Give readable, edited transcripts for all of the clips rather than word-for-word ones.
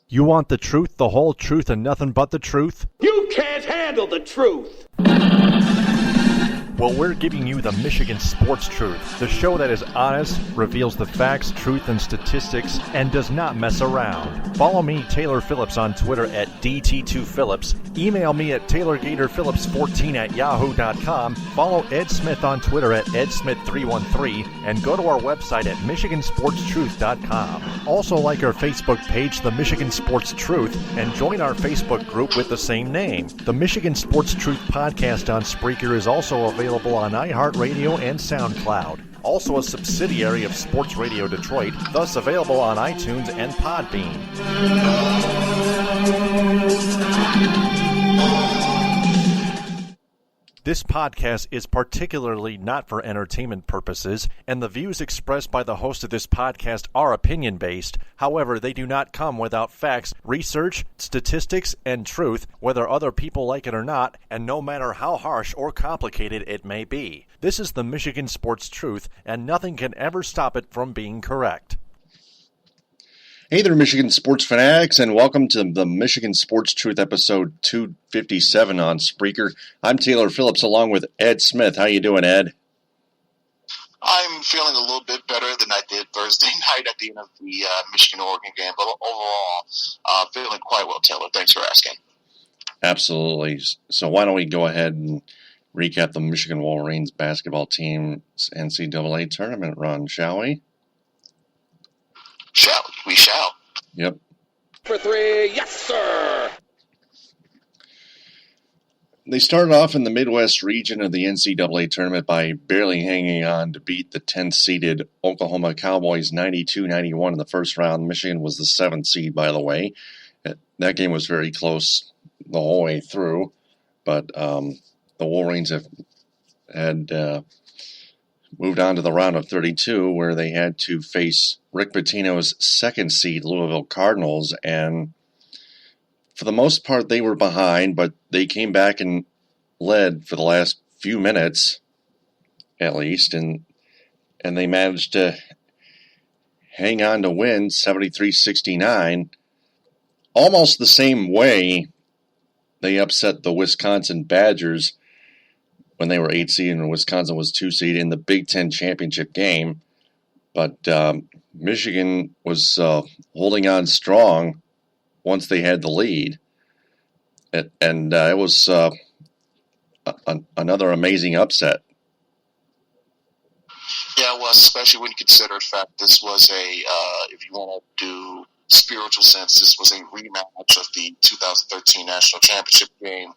You want the truth, the whole truth, and nothing but the truth? You can't handle the truth! Well, we're giving you the Michigan Sports Truth, the show that is honest, reveals the facts, truth, and statistics, and does not mess around. Follow me, Taylor Phillips, on Twitter at DT2Phillips. Email me at TaylorGatorPhillips14@yahoo.com. Follow Ed Smith on Twitter at EdSmith313, and go to our website at MichiganSportsTruth.com. Also like our Facebook page, The Michigan Sports Truth, and join our Facebook group with the same name. The Michigan Sports Truth podcast on Spreaker is also available on iHeartRadio and SoundCloud. Also a subsidiary of Sports Radio Detroit, thus available on iTunes and Podbean. This podcast is particularly not for entertainment purposes, and the views expressed by the host of this podcast are opinion-based. However, they do not come without facts, research, statistics, and truth, whether other people like it or not, and no matter how harsh or complicated it may be. This is the Michigan Sports Truth, and nothing can ever stop it from being correct. Hey there, Michigan sports fanatics, and welcome to the Michigan Sports Truth episode 257 on Spreaker. I'm Taylor Phillips along with Ed Smith. How you doing, Ed? I'm feeling a little bit better than I did Thursday night at the end of the Michigan-Oregon game, but overall, feeling quite well, Taylor. Thanks for asking. Absolutely. So why don't we go ahead and recap the Michigan Wolverines basketball team's NCAA tournament run, shall we? We shall. Yep. For three, yes, sir! They started off in the Midwest region of the NCAA tournament by barely hanging on to beat the 10th-seeded Oklahoma Cowboys 92-91 in the first round. Michigan was the 7th seed, by the way. That game was very close the whole way through, but the Wolverines had moved on to the round of 32, where they had to face Rick Pitino's 2nd seed Louisville Cardinals, and for the most part they were behind, but they came back and led for the last few minutes, at least, and they managed to hang on to win 73-69, almost the same way they upset the Wisconsin Badgers when they were 8 seed and Wisconsin was 2 seed in the Big Ten championship game. But Michigan was holding on strong once they had the lead. And it was another amazing upset. Yeah, it was, especially when you consider the fact this was if you want to do spiritual sense, this was a rematch of the 2013 national championship game.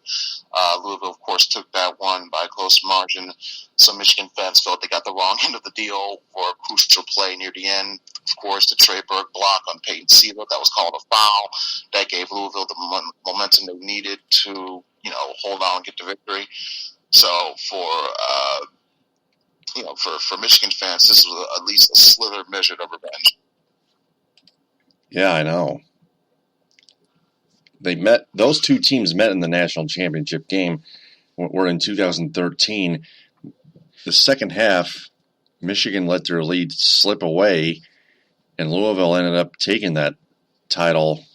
Louisville, of course, took that one by a close margin. Some Michigan fans felt they got the wrong end of the deal for a crucial play near the end. Of course, the Trey Burke block on Peyton Sealer, that was called a foul. That gave Louisville the momentum they needed to, hold on and get the victory. So for Michigan fans, this was at least a slither measure of revenge. Yeah, I know. Those two teams met in the national championship game. Were in 2013. The second half, Michigan let their lead slip away, and Louisville ended up taking that title.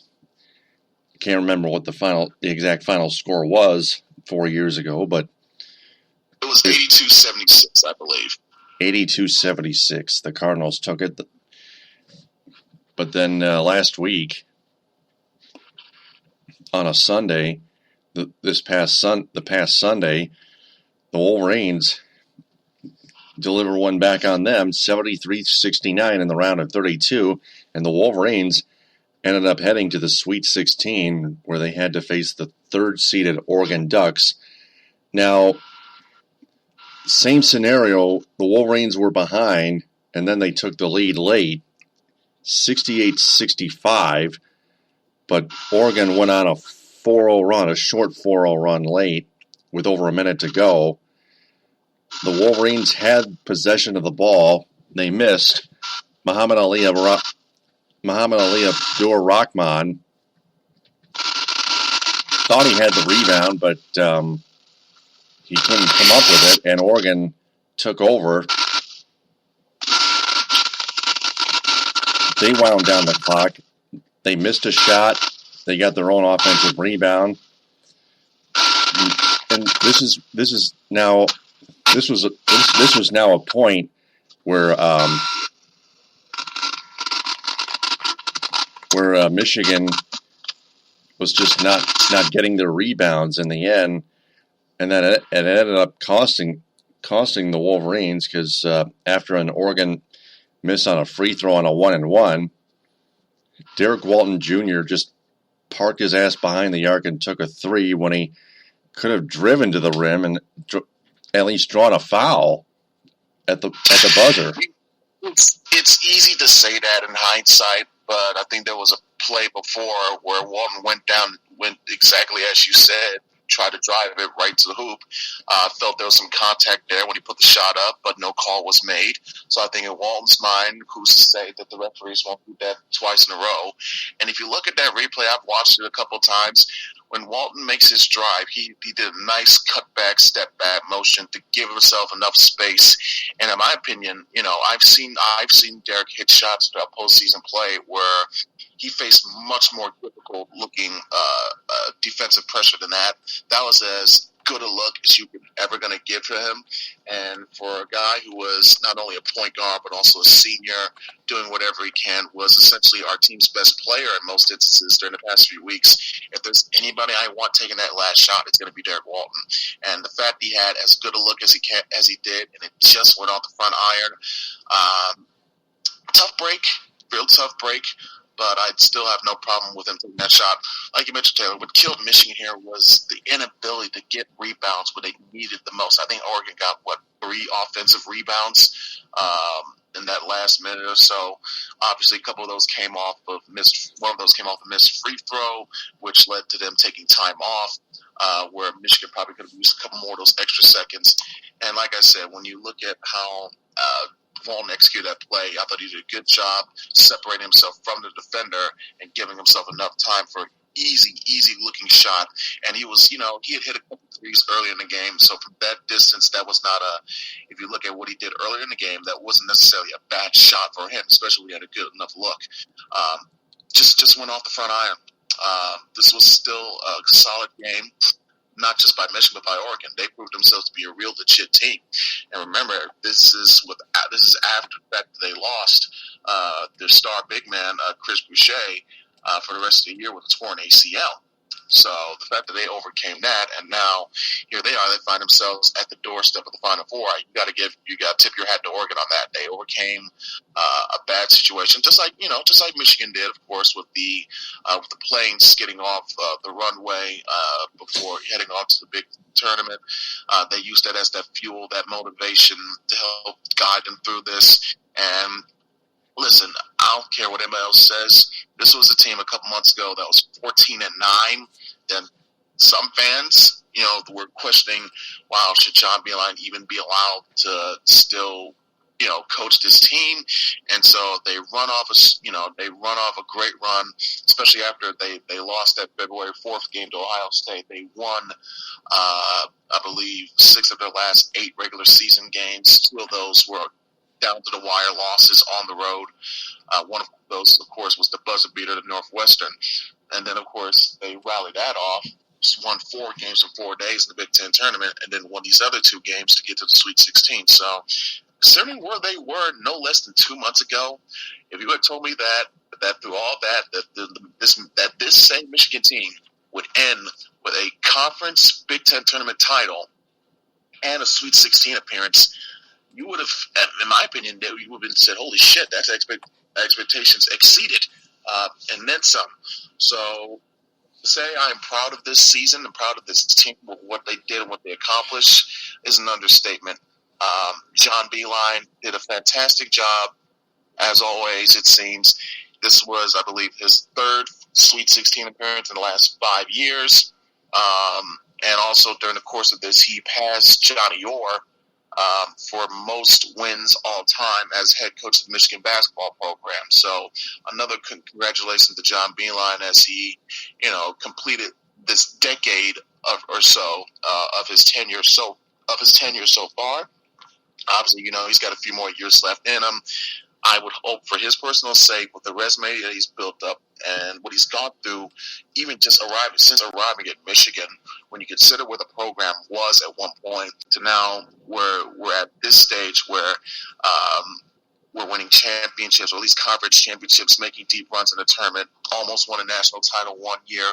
Can't remember what the exact final score was 4 years ago, but it was 82-76, I believe. 82-76. The Cardinals took it. But then last week, on a Sunday, the past Sunday, the Wolverines deliver one back on them, 73-69 in the round of 32, and the Wolverines ended up heading to the Sweet 16, where they had to face the 3rd-seeded Oregon Ducks. Now, same scenario, the Wolverines were behind, and then they took the lead late, 68-65, but Oregon went on a 4-0 run, a short 4-0 run late with over a minute to go. The Wolverines had possession of the ball. They missed. Muhammad Ali Abdur-Rahman thought he had the rebound, but he couldn't come up with it, and Oregon took over. They wound down the clock. They missed a shot. They got their own offensive rebound. And this was now a point where Michigan was just not getting their rebounds in the end, and then it ended up costing the Wolverines, because after an Oregon miss on a free throw on a 1-and-1, Derek Walton Jr. just parked his ass behind the arc and took a three when he could have driven to the rim and at least drawn a foul at the buzzer. It's easy to say that in hindsight, but I think there was a play before where Walton went exactly as you said, tried to drive it right to the hoop. Felt there was some contact there when he put the shot up, but no call was made. So I think in Walton's mind, who's to say that the referees won't do that twice in a row? And if you look at that replay, I've watched it a couple times. When Walton makes his drive, he did a nice cutback, step back motion to give himself enough space. And in my opinion, I've seen Derek hit shots throughout postseason play where he faced much more difficult looking defensive pressure than that. That was as good a look as you were ever going to give to him. And for a guy who was not only a point guard but also a senior, doing whatever he can, was essentially our team's best player in most instances during the past few weeks. If there's anybody I want taking that last shot, it's going to be Derek Walton. And the fact he had as good a look as he did, and it just went off the front iron. Tough break, real tough break. But I'd still have no problem with him taking that shot. Like you mentioned, Taylor, what killed Michigan here was the inability to get rebounds when they needed the most. I think Oregon got, 3 offensive rebounds in that last minute or so. Obviously, a couple of those came off of one of those came off a missed free throw, which led to them taking time off, where Michigan probably could have used a couple more of those extra seconds. And like I said, when you look at how Walton executed that play, I thought he did a good job separating himself from the defender and giving himself enough time for an easy looking shot. And he was, he had hit a couple threes early in the game. So from that distance, that was not if you look at what he did earlier in the game, that wasn't necessarily a bad shot for him, especially when he had a good enough look. Just went off the front iron. This was still a solid game. Not just by Michigan, but by Oregon. They proved themselves to be a real legit team. And remember, this is after the fact that they lost their star big man, Chris Boucher, for the rest of the year with a torn ACL. So the fact that they overcame that, and now here they are, they find themselves at the doorstep of the Final Four. You got to tip your hat to Oregon on that. They overcame a bad situation, just like Michigan did, of course, with the plane skidding off the runway before heading off to the big tournament. They used that as that fuel, that motivation to help guide them through this. And listen, I don't care what anybody else says. This was a team a couple months ago that was 14-9. Then some fans, were questioning, wow, should John Beilein even be allowed to still, coach this team? And so they run off a great run, especially after they lost that February 4th game to Ohio State. They won, I believe, 6 of their last 8 regular season games. 2 of those were down to the wire losses on the road. One of those, of course, was the buzzer beater to Northwestern. And then, of course, they rallied that off, won 4 games in 4 days in the Big Ten tournament, and then won these other 2 games to get to the Sweet 16. So, considering where they were no less than 2 months ago, if you had told me that through all that this same Michigan team would end with a conference Big Ten tournament title and a Sweet 16 appearance, you would have, in my opinion, you would have been said, holy shit, that's expectations exceeded, and then some. So to say I'm proud of this season and proud of this team, what they did and what they accomplished, is an understatement. John Beilein did a fantastic job, as always, it seems. This was, I believe, his 3rd Sweet 16 appearance in the last 5 years. And also during the course of this, he passed Johnny Orr for most wins all time as head coach of the Michigan basketball program. So another congratulations to John Beilein as he, completed this decade or so of his tenure so far. Obviously, he's got a few more years left in him. I would hope for his personal sake, with the resume that he's built up and what he's gone through, even just arriving at Michigan, when you consider where the program was at one point to now, we're at this stage where we're winning championships, or at least conference championships, making deep runs in the tournament, almost won a national title one year.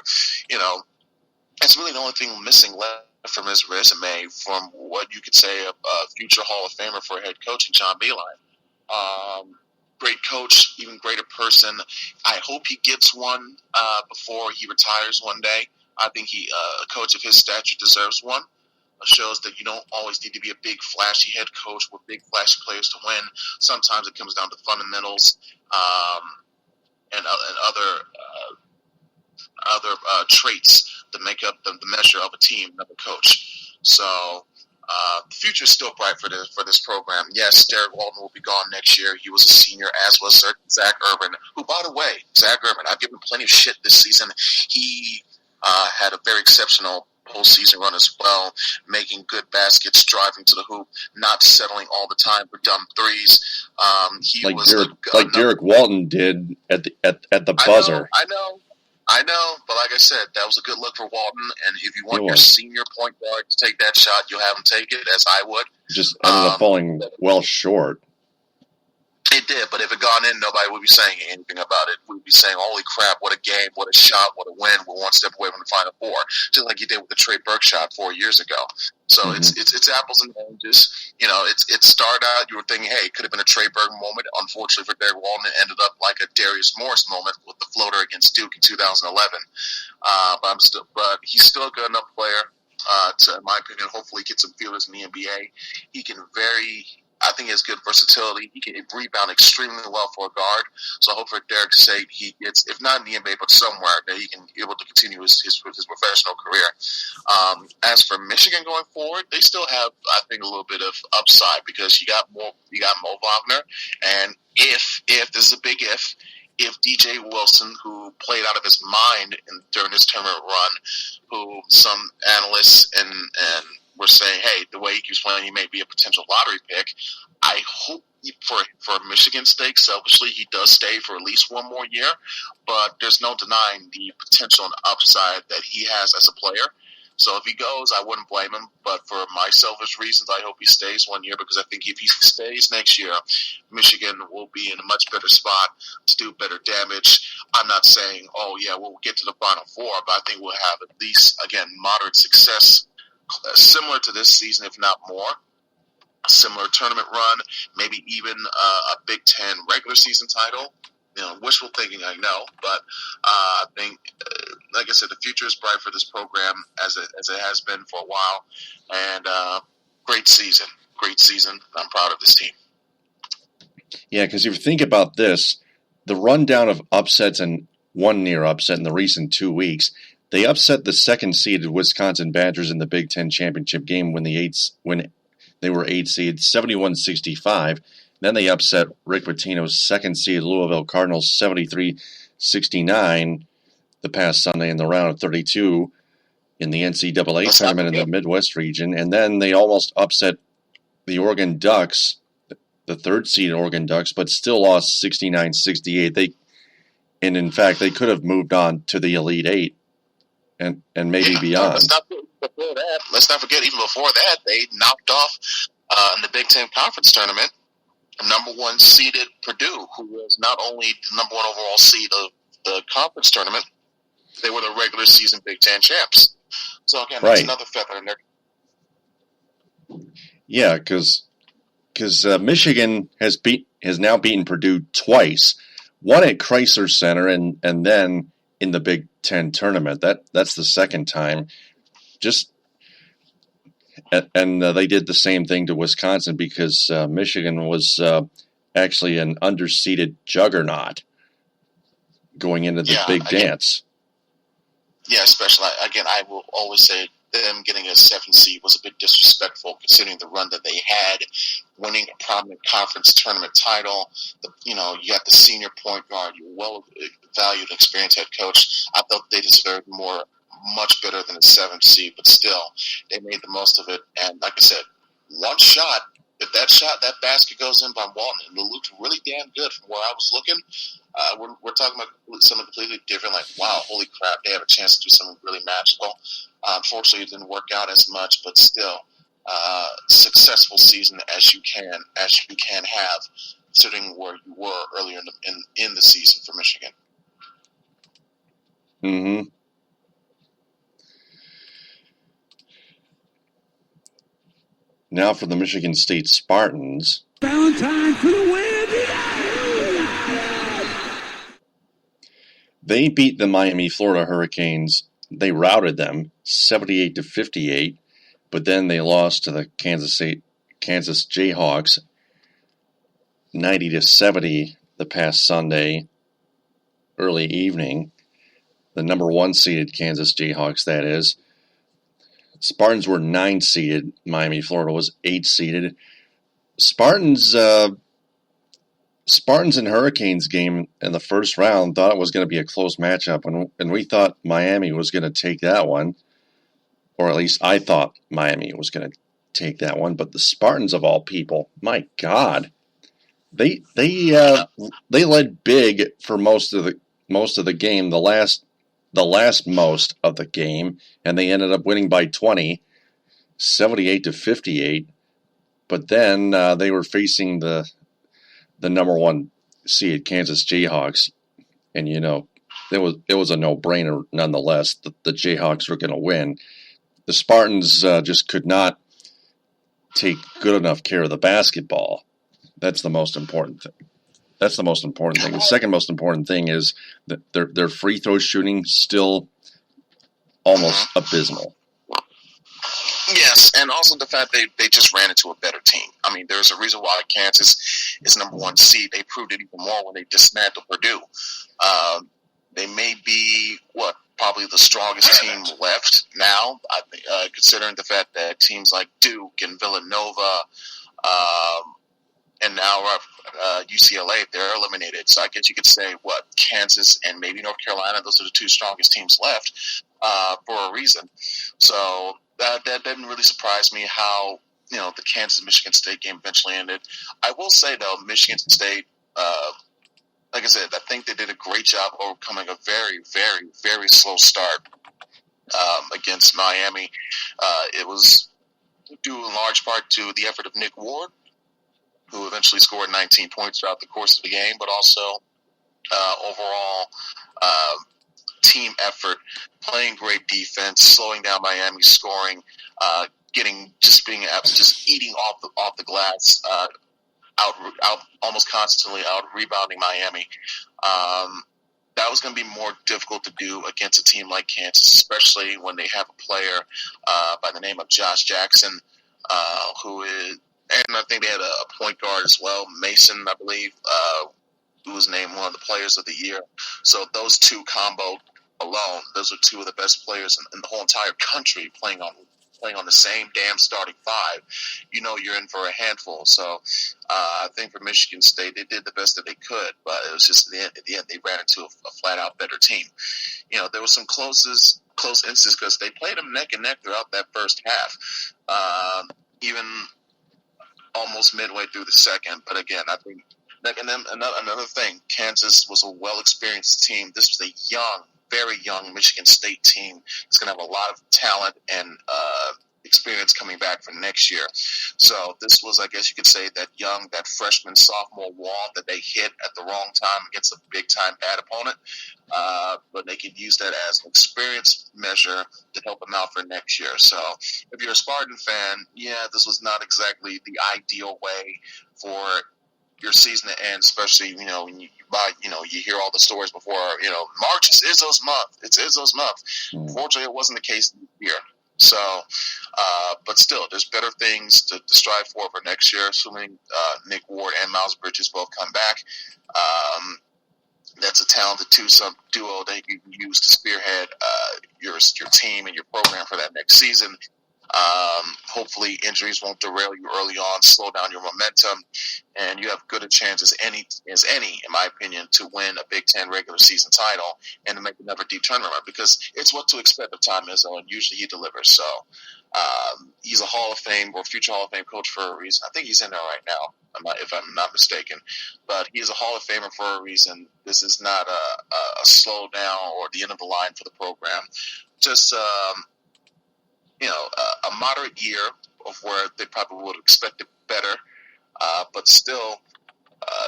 It's really the only thing missing left from his resume, from what you could say a future Hall of Famer for a head coach in John Beilein. Great coach, even greater person. I hope he gets one before he retires one day. I think a coach of his stature deserves one. It shows that you don't always need to be a big, flashy head coach with big, flashy players to win. Sometimes it comes down to fundamentals and other traits that make up the measure of a team, of a coach. So the future is still bright for this program. Yes, Derek Walton will be gone next year. He was a senior, as was Zach Urban, who, by the way, Zach Urban, I've given plenty of shit this season. He had a very exceptional postseason run as well, making good baskets, driving to the hoop, not settling all the time for dumb threes. Derek Walton did at the buzzer. I know, but like I said, that was a good look for Walton, and if you want your senior point guard to take that shot, you'll have him take it, as I would. Just ended up falling well short. It did, but if it gone in, nobody would be saying anything about it. We'd be saying, holy crap, what a game, what a shot, what a win. We're one step away from the Final Four, just like you did with the Trey Burke shot 4 years ago. So it's apples and oranges. It started out, you were thinking, hey, it could have been a Trey Burke moment. Unfortunately for Derek Walton, it ended up like a Darius Morris moment with the floater against Duke in 2011. But he's still a good enough player to, in my opinion, hopefully get some fielders in the NBA. I think he has good versatility. He can rebound extremely well for a guard. So I hope for Derek's sake he gets, if not in the NBA, but somewhere that he can be able to continue his professional career. As for Michigan going forward, they still have, I think, a little bit of upside, because you got Mo Wagner, and if this is a big if DJ Wilson, who played out of his mind during this tournament run, who some analysts and were saying, hey, the way he keeps playing, he may be a potential lottery pick. I hope for Michigan's sake, selfishly, he does stay for at least one more year, but there's no denying the potential and upside that he has as a player. So if he goes, I wouldn't blame him, but for my selfish reasons, I hope he stays 1 year, because I think if he stays next year, Michigan will be in a much better spot to do better damage. I'm not saying, oh yeah, we'll get to the Final Four, but I think we'll have at least, again, moderate success, similar to this season, if not more. A similar tournament run, maybe even a Big Ten regular season title. Wishful thinking, I know, but I think, like I said, the future is bright for this program, as it has been for a while. And great season. I'm proud of this team. Yeah, because if you think about this, the rundown of upsets and one near upset in the recent 2 weeks, they upset the second-seeded Wisconsin Badgers in the Big Ten championship game when they were 8 seed, 71-65. Then they upset Rick Pitino's second-seed Louisville Cardinals 73-69 the past Sunday in the round of 32 in the NCAA tournament in the Midwest region. And then they almost upset the Oregon Ducks, the third-seed Oregon Ducks, but still lost 69-68. And in fact, they could have moved on to the Elite Eight and maybe beyond. Let's not forget, even before that, they knocked off in the Big Ten Conference Tournament number 1 seeded Purdue, who was not only the number 1 overall seed of the conference tournament, they were the regular season Big Ten champs. So again, that's another feather in their. Yeah, because Michigan has now beaten Purdue twice, one at Chrysler Center and then in the Big Ten tournament. That's the second time. And they did the same thing to Wisconsin, because Michigan was actually an underseeded juggernaut going into the big dance. Yeah, especially, again, I will always say them getting a 7 seed was a bit disrespectful, considering the run that they had, winning a prominent conference tournament title. You got the senior point guard, you're well-valued, experienced head coach. I felt they deserved more, much better than a 7 seed, but still, they made the most of it. And like I said, one shot if that basket goes in by Walton, it looked really damn good from where I was looking. We're talking about something completely different. Like, wow, holy crap, they have a chance to do something really magical. Unfortunately, it didn't work out as much, but still, successful season as you can have, considering where you were earlier in the season for Michigan. Mm-hmm. Now for the Michigan State Spartans. Valentine for the win! They beat the Miami, Florida Hurricanes. They routed them 78-58, but then they lost to the Kansas Jayhawks 90-70 the past Sunday, early evening. The number 1 seeded Kansas Jayhawks, that is. Spartans were 9 seeded. Miami, Florida was 8 seeded. Spartans and Hurricanes game in the first round thought it was going to be a close matchup, and we thought Miami was going to take that one, or at least I thought Miami was going to take that one. But the Spartans, of all people, my God, they led big for most of the game, the last most of the game, and they ended up winning by 20, 78-58. But then they were facing the number 1 seed Kansas Jayhawks, and it was a no-brainer nonetheless. The Jayhawks were going to win. The Spartans just could not take good enough care of the basketball. That's the most important thing. The second most important thing is that their free throw shooting still almost abysmal. Yes, and also the fact they just ran into a better team. I mean, there's a reason why Kansas is number 1 seed. They proved it even more when they dismantled Purdue. They may be probably the strongest team left now, considering the fact that teams like Duke and Villanova, and now UCLA, they're eliminated. So I guess you could say Kansas and maybe North Carolina, those are the 2 strongest teams left for a reason. So that didn't really surprise me how the Kansas-Michigan State game eventually ended. I will say, though, Michigan State, like I said, I think they did a great job overcoming a very, very, very slow start against Miami. It was due in large part to the effort of Nick Ward, who eventually scored 19 points throughout the course of the game, but also overall team effort, playing great defense, slowing down Miami's scoring, just eating off the glass, out almost constantly out rebounding Miami. That was going to be more difficult to do against a team like Kansas, especially when they have a player by the name of Josh Jackson, who is, and I think they had a point guard as well, Mason, I believe, who was named one of the players of the year. So those 2 combo alone, those are 2 of the best players in the whole entire country playing on the same damn starting 5. You're in for a handful. So I think for Michigan State, they did the best that they could, but it was just at the end they ran into a flat-out better team. There was some close instances because they played them neck and neck throughout that first half, even almost midway through the second. But again, I think and then another thing, Kansas was a well-experienced team. This was a very young Michigan State team. It's going to have a lot of talent and experience coming back for next year. So this was, I guess you could say, that freshman, sophomore wall that they hit at the wrong time against a big-time bad opponent. But they could use that as an experience measure to help them out for next year. So if you're a Spartan fan, this was not exactly the ideal way for your season to end, especially, when you hear all the stories before, March is Izzo's month. It's Izzo's month. Unfortunately, it wasn't the case this year. So, but still, there's better things to strive for next year, assuming Nick Ward and Miles Bridges both come back. That's a talented duo that you can use to spearhead your team and your program for that next season. Hopefully injuries won't derail you early on, slow down your momentum, and you have good a chance as any, in my opinion, to win a Big Ten regular season title and to make another deep tournament run, because it's what to expect of Tom Izzo, and usually he delivers. So He's a Hall of Fame or future Hall of Fame coach for a reason. I think he's in there right now, if I'm not mistaken. But he is a Hall of Famer for a reason. This is not a slow down or the end of the line for the program. Just a moderate year of where they probably would have expected better, but still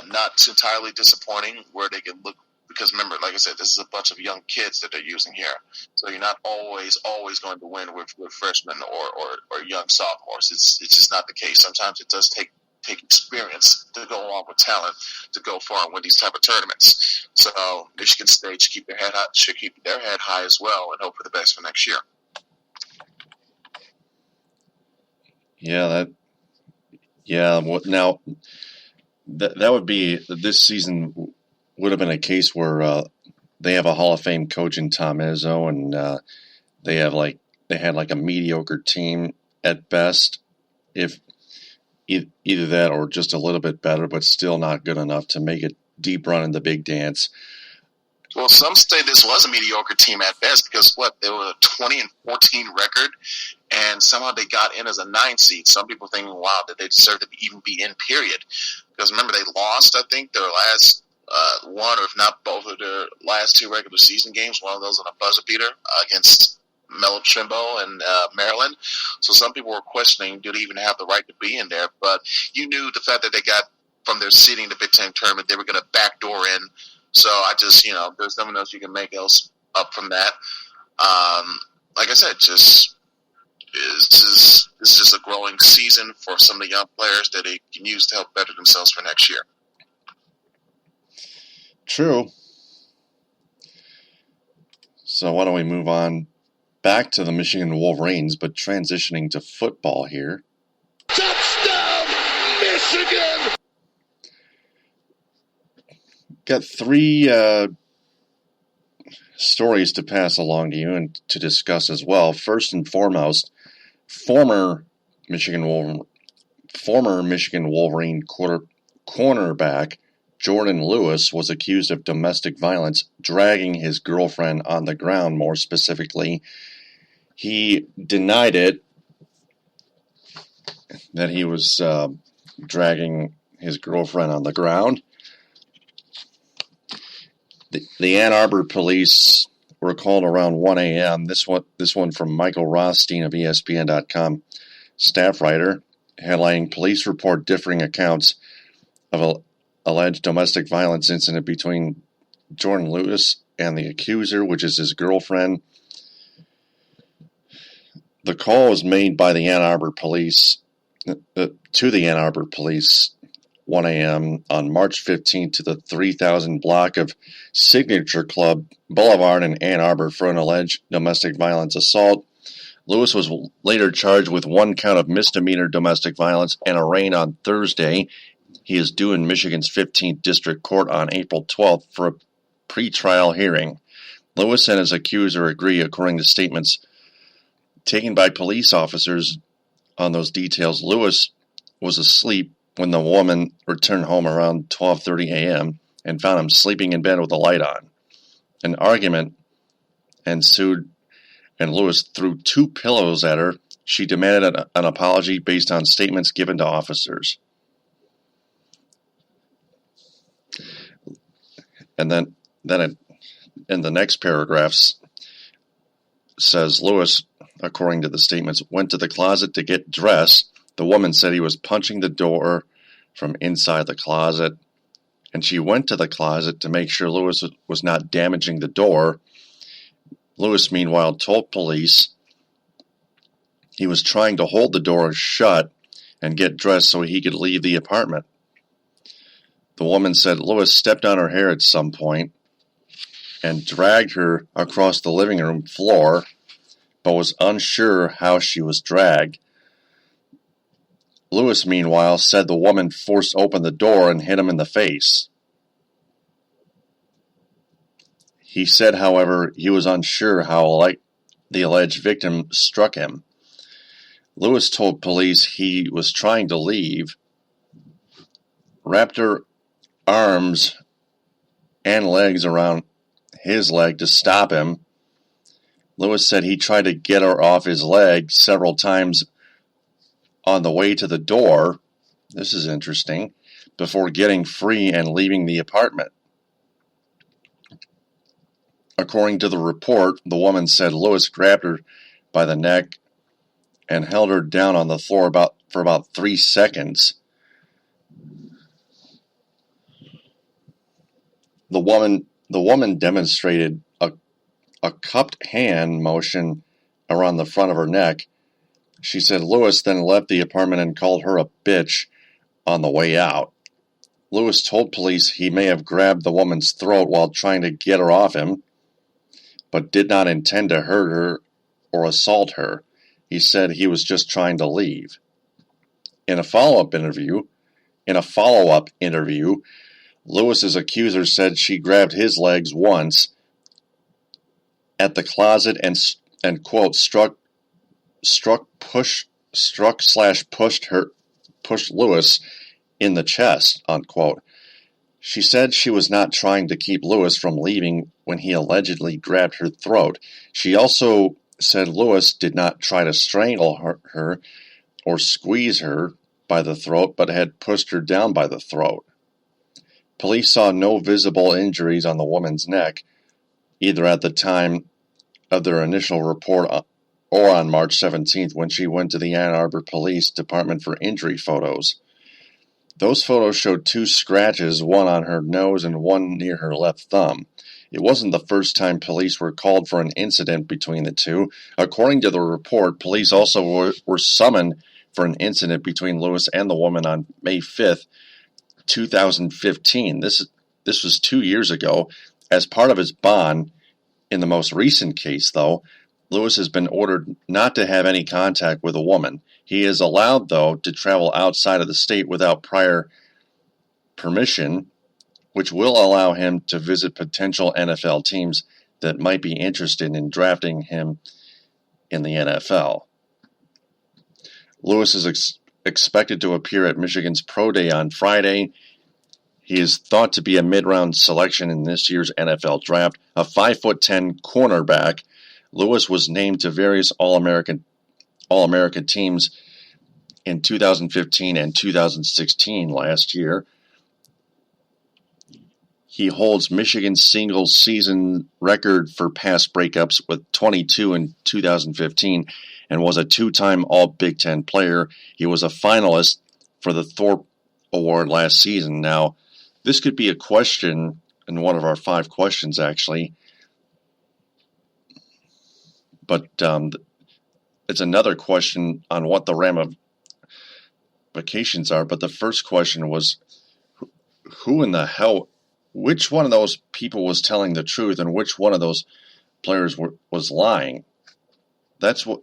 not entirely disappointing where they can look. Because remember, like I said, this is a bunch of young kids that they're using here. So you're not always going to win with freshmen or young sophomores. It's just not the case. Sometimes it does take experience to go along with talent to go far and win these type of tournaments. So Michigan State should keep their head high as well and hope for the best for next year. Now that would be this season would have been a case where they have a Hall of Fame coach in Tom Izzo, and they had like a mediocre team at best, if either that or just a little bit better, but still not good enough to make a deep run in the Big Dance. Well, some say this was a mediocre team at best because they were a 20-14 record, and somehow they got in as a 9 seed. Some people think, wow, that they deserve to even be in. Period. Because remember, they lost, I think, their last one, or if not both of their last 2 regular season games. One of those on a buzzer beater against Melo Trimbo and Maryland. So some people were questioning, do they even have the right to be in there? But you knew the fact that they got from their seeding the Big Ten tournament, they were going to backdoor in. So I just, there's nothing else you can make else up from that. Like I said, this is just a growing season for some of the young players that they can use to help better themselves for next year. True. So why don't we move on back to the Michigan Wolverines, but transitioning to football here. Touchdown, Michigan! Got 3 stories to pass along to you and to discuss as well. First and foremost, former Michigan Wolverine cornerback Jordan Lewis was accused of domestic violence, dragging his girlfriend on the ground. More specifically, he denied it, that he was dragging his girlfriend on the ground. The Ann Arbor police were called around 1 a.m. This one from Michael Rothstein of ESPN.com, staff writer, headlining police report differing accounts of an alleged domestic violence incident between Jordan Lewis and the accuser, which is his girlfriend. The call was made by the Ann Arbor police to the Ann Arbor police 1 a.m. on March 15th to the 3000 block of Signature Club Boulevard in Ann Arbor for an alleged domestic violence assault. Lewis was later charged with 1 count of misdemeanor domestic violence and arraigned on Thursday. He is due in Michigan's 15th District Court on April 12th for a pre-trial hearing. Lewis and his accuser agree, according to statements taken by police officers on those details. Lewis was asleep when the woman returned home around 12:30 a.m. and found him sleeping in bed with the light on. An argument ensued, and Lewis threw 2 pillows at her. She demanded an apology based on statements given to officers. And then in the next paragraphs says Lewis, according to the statements, went to the closet to get dressed. The woman said he was punching the door from inside the closet, and she went to the closet to make sure Lewis was not damaging the door. Lewis, meanwhile, told police he was trying to hold the door shut and get dressed so he could leave the apartment. The woman said Lewis stepped on her hair at some point and dragged her across the living room floor, but was unsure how she was dragged. Lewis, meanwhile, said the woman forced open the door and hit him in the face. He said, however, he was unsure how the alleged victim struck him. Lewis told police he was trying to leave, wrapped her arms and legs around his leg to stop him, Lewis said he tried to get her off his leg several times on the way to the door. This is interesting. Before getting free and leaving the apartment. According to the report, the woman said Lewis grabbed her by the neck and held her down on the floor for about 3 seconds. The woman demonstrated a cupped hand motion around the front of her neck. She said Lewis then left the apartment and called her a bitch on the way out. Lewis told police he may have grabbed the woman's throat while trying to get her off him, but did not intend to hurt her or assault her. He said he was just trying to leave. In a follow-up interview, Lewis's accuser said she grabbed his legs once at the closet and quote pushed Lewis in the chest, unquote. She said she was not trying to keep Lewis from leaving when he allegedly grabbed her throat. She also said Lewis did not try to strangle her or squeeze her by the throat, but had pushed her down by the throat. Police saw no visible injuries on the woman's neck, either at the time of their initial report or on March 17th when she went to the Ann Arbor Police Department for injury photos. Those photos showed 2 scratches, one on her nose and one near her left thumb. It wasn't the first time police were called for an incident between the two. According to the report, police also were summoned for an incident between Lewis and the woman on May 5th, 2015. This was 2 years ago. As part of his bond, in the most recent case, though, Lewis has been ordered not to have any contact with a woman. He is allowed, though, to travel outside of the state without prior permission, which will allow him to visit potential NFL teams that might be interested in drafting him in the NFL. Lewis is expected to appear at Michigan's Pro Day on Friday. He is thought to be a mid-round selection in this year's NFL draft. A 5'10" cornerback, Lewis was named to various All-American teams in 2015 and 2016 last year. He holds Michigan's single-season record for pass breakups with 22 in 2015 and was a 2-time All-Big Ten player. He was a finalist for the Thorpe Award last season. Now, this could be a question in one of our 5 questions, actually. But it's another question on what the ramifications are. But the first question was, who in the hell, which one of those people was telling the truth and which one of those players was lying? That's what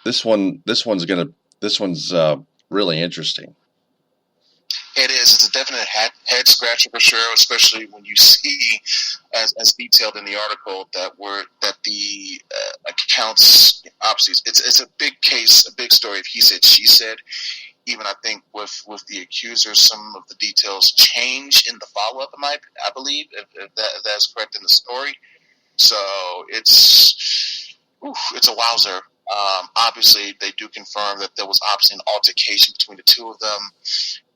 this one's really interesting. It is. It's a definite head scratcher for sure, especially when you see, as detailed in the article, that the accounts, obviously, it's a big case, a big story of he said, she said. Even I think with the accusers, some of the details change in the follow-up, I believe, if that's correct in the story. So it's a wowzer. Obviously, they do confirm that there was obviously an altercation between the two of them.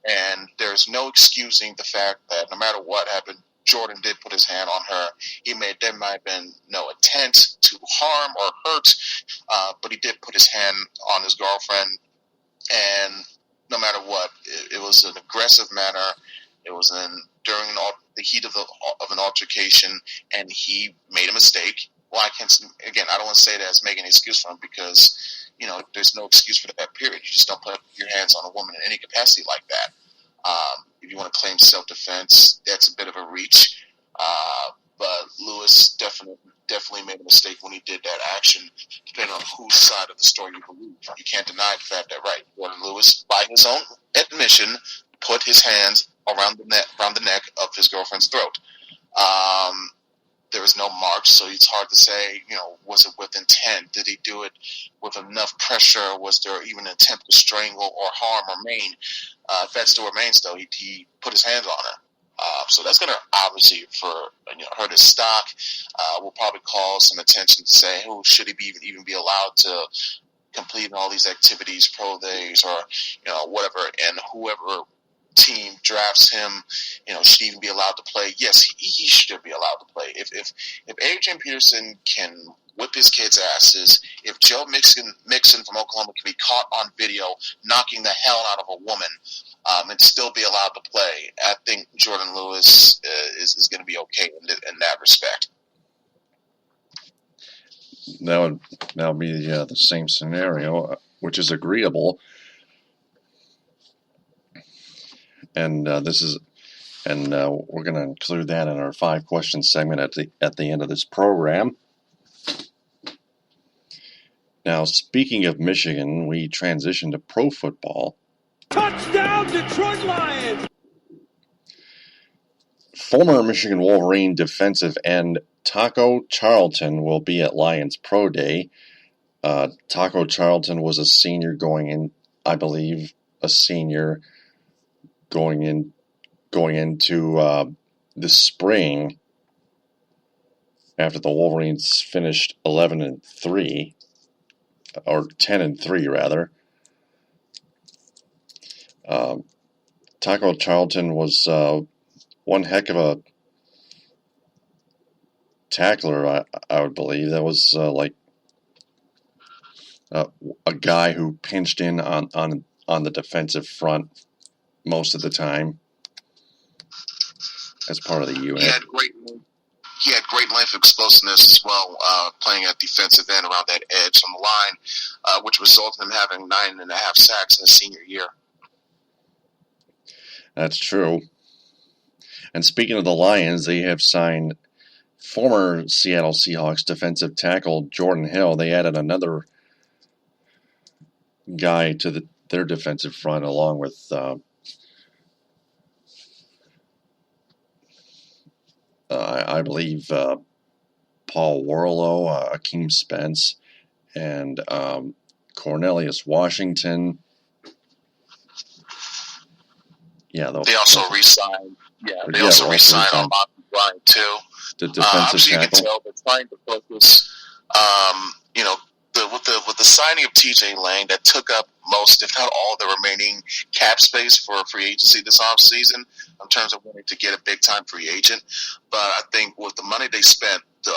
And there's no excusing the fact that no matter what happened, Jordan did put his hand on her. There might have been no intent to harm or hurt, but he did put his hand on his girlfriend. And no matter what, it was an aggressive manner. It was during the heat of an altercation, and he made a mistake. Well, I don't want to say that as making an excuse for him because, there's no excuse for that period. You just don't put your hands on a woman in any capacity like that. If you want to claim self-defense, that's a bit of a reach. But Lewis definitely made a mistake when he did that action, depending on whose side of the story you believe. You can't deny the fact that, right, Jordan Lewis, by his own admission, put his hands around the neck of his girlfriend's throat. There was no marks, so it's hard to say, was it with intent? Did he do it with enough pressure? Was there even an attempt to strangle or harm or maim? If that still remains, though, he put his hands on her. So that's going to obviously hurt his stock. Will probably cause some attention to say, oh, should he even be allowed to complete all these activities, pro days, or whatever, and whoever team drafts him, should even be allowed to play. Yes, he should be allowed to play. If Adrian Peterson can whip his kids' asses, if Joe Mixon from Oklahoma can be caught on video knocking the hell out of a woman and still be allowed to play, I think Jordan Lewis is going to be okay in that respect. That would be the same scenario, which is agreeable. And we're going to include that in our 5-question segment at the end of this program. Now, speaking of Michigan, we transition to pro football. Touchdown, Detroit Lions! Former Michigan Wolverine defensive end Taco Charlton will be at Lions Pro Day. Taco Charlton was a senior going into the spring after the Wolverines finished 11-3, or 10-3 rather. Taco Charlton was one heck of a tackler, I would believe. That was a guy who pinched in on the defensive front most of the time as part of the unit. He had great length explosiveness as well, playing at defensive end around that edge on the line, which resulted in him having 9.5 sacks in his senior year. That's true. And speaking of the Lions, they have signed former Seattle Seahawks defensive tackle Jordan Hill. They added another guy to their defensive front, along with I believe Paul Warlow, Akeem Spence, and Cornelius Washington. Yeah, they also re-signed. They also re-signed Armando Bryant too. The defensive tackle. You can tell they're trying to focus. With the signing of T.J. Lang, that took up most, if not all, the remaining cap space for free agency this offseason in terms of wanting to get a big-time free agent. But I think with the money they spent to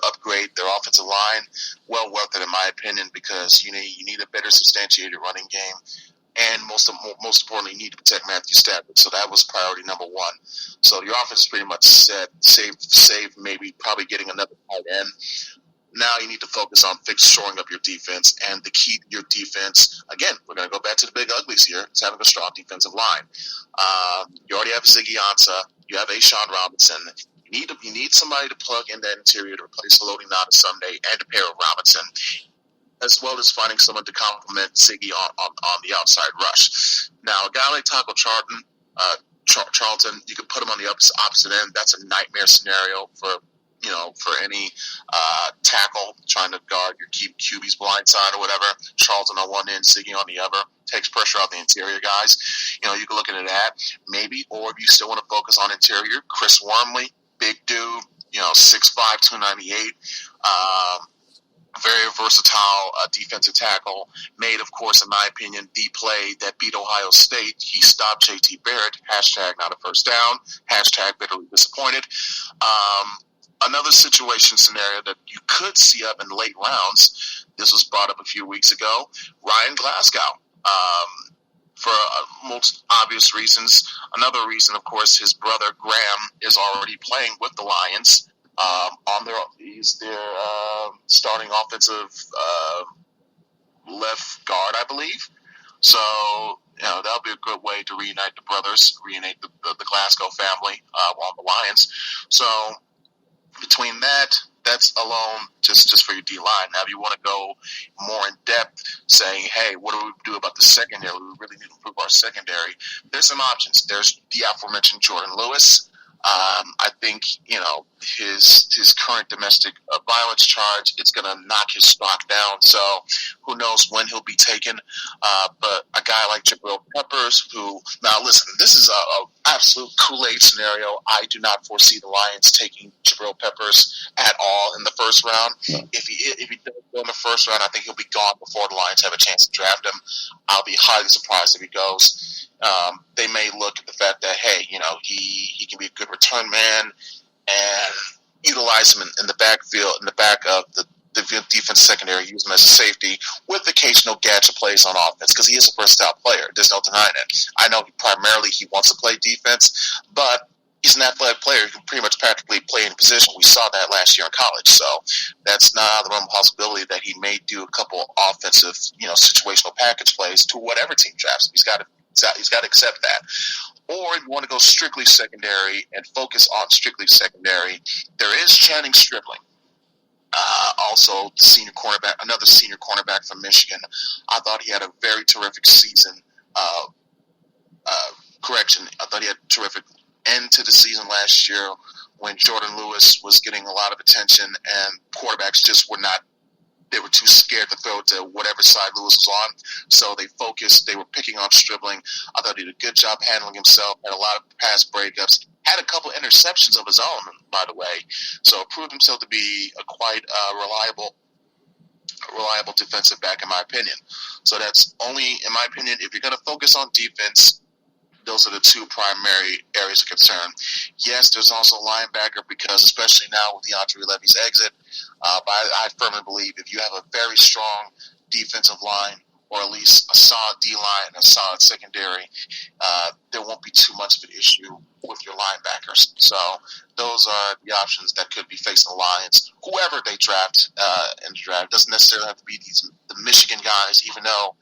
upgrade their offensive line, well worth it in my opinion, because you need a better substantiated running game. And most importantly, you need to protect Matthew Stafford. So that was priority number one. So your offense is pretty much set, save maybe probably getting another tight end. Now you need to focus on shoring up your defense. And the key to your defense, again, we're going to go back to the big uglies here, is having a strong defensive line. You already have Ziggy Ansah. You have Ashawn Robinson. You need somebody to plug in that interior to replace Haloti Ngata Sunday and to pair with Robinson, as well as finding someone to complement Ziggy on the outside rush. Now, a guy like Taco Charlton, you could put him on the opposite end. That's a nightmare scenario for any tackle trying to guard your QB's blind side or whatever. Charlton on one end, Ziggy on the other. Takes pressure off the interior guys. You can look into that maybe, or if you still want to focus on interior, Chris Wormley, big dude, 6'5", 298. Very versatile defensive tackle. Made, of course, in my opinion, the play that beat Ohio State. He stopped J.T. Barrett. # not a first down. # bitterly disappointed. Another scenario that you could see up in late rounds, this was brought up a few weeks ago, Ryan Glasgow. For most obvious reasons. Another reason, of course, his brother Graham is already playing with the Lions. He's their starting offensive left guard, I believe. So, that'll be a good way to reunite the brothers, reunite the Glasgow family on the Lions. So, between that's alone just for your D-line. Now, if you want to go more in depth, saying, hey, what do we do about the secondary? We really need to improve our secondary. There's some options. There's the aforementioned Jordan Lewis. I think, his current domestic violence charge, it's going to knock his stock down. So who knows when he'll be taken. But a guy like Jabril Peppers, now listen, this is a absolute Kool-Aid scenario. I do not foresee the Lions taking Jabril Peppers at all in the first round. No. If he does go in the first round, I think he'll be gone before the Lions have a chance to draft him. I'll be highly surprised if he goes. They may look at the fact that, hey, he can be a good return man and utilize him in the backfield, in the back of the defense secondary, use him as a safety with occasional gadget plays on offense, because he is a versatile player. There's no denying it. I know he wants to play defense, but he's an athletic player who can pretty much practically play any position. We saw that last year in college, so that's not out of the realm of possibility that he may do a couple offensive, situational package plays to whatever team drafts him. He's got to accept that. Or if you want to go strictly secondary and focus on strictly secondary, there is Channing Stribling. Also, another senior cornerback from Michigan. I thought he had a very terrific season. I thought he had a terrific end to the season last year when Jordan Lewis was getting a lot of attention and quarterbacks just were too scared to throw to whatever side Lewis was on. So they were picking on Stribling. I thought he did a good job handling himself, had a lot of pass breakups, had a couple interceptions of his own, by the way. So proved himself to be a quite reliable defensive back, in my opinion. So that's only, in my opinion, if you're going to focus on defense, those are the two primary areas of concern. Yes, there's also linebacker, because especially now with DeAndre Levy's exit, but I firmly believe if you have a very strong defensive line, or at least a solid D-line and a solid secondary, there won't be too much of an issue with your linebackers. So those are the options that could be facing the Lions. Whoever they draft in the draft doesn't necessarily have to be the Michigan guys, even though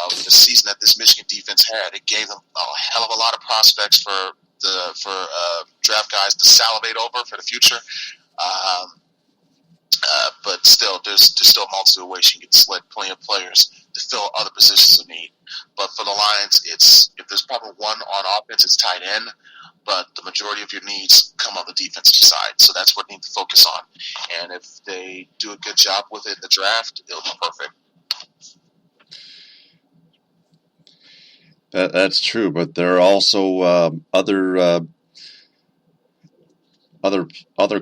the season that this Michigan defense had, it gave them a hell of a lot of prospects for draft guys to salivate over for the future. But still, there's still a multitude of ways you can select plenty of players to fill other positions of need. But for the Lions, if there's probably one on offense, it's tight end. But the majority of your needs come on the defensive side. So that's what they need to focus on. And if they do a good job with it in the draft, it'll be perfect. That's true, but there are also other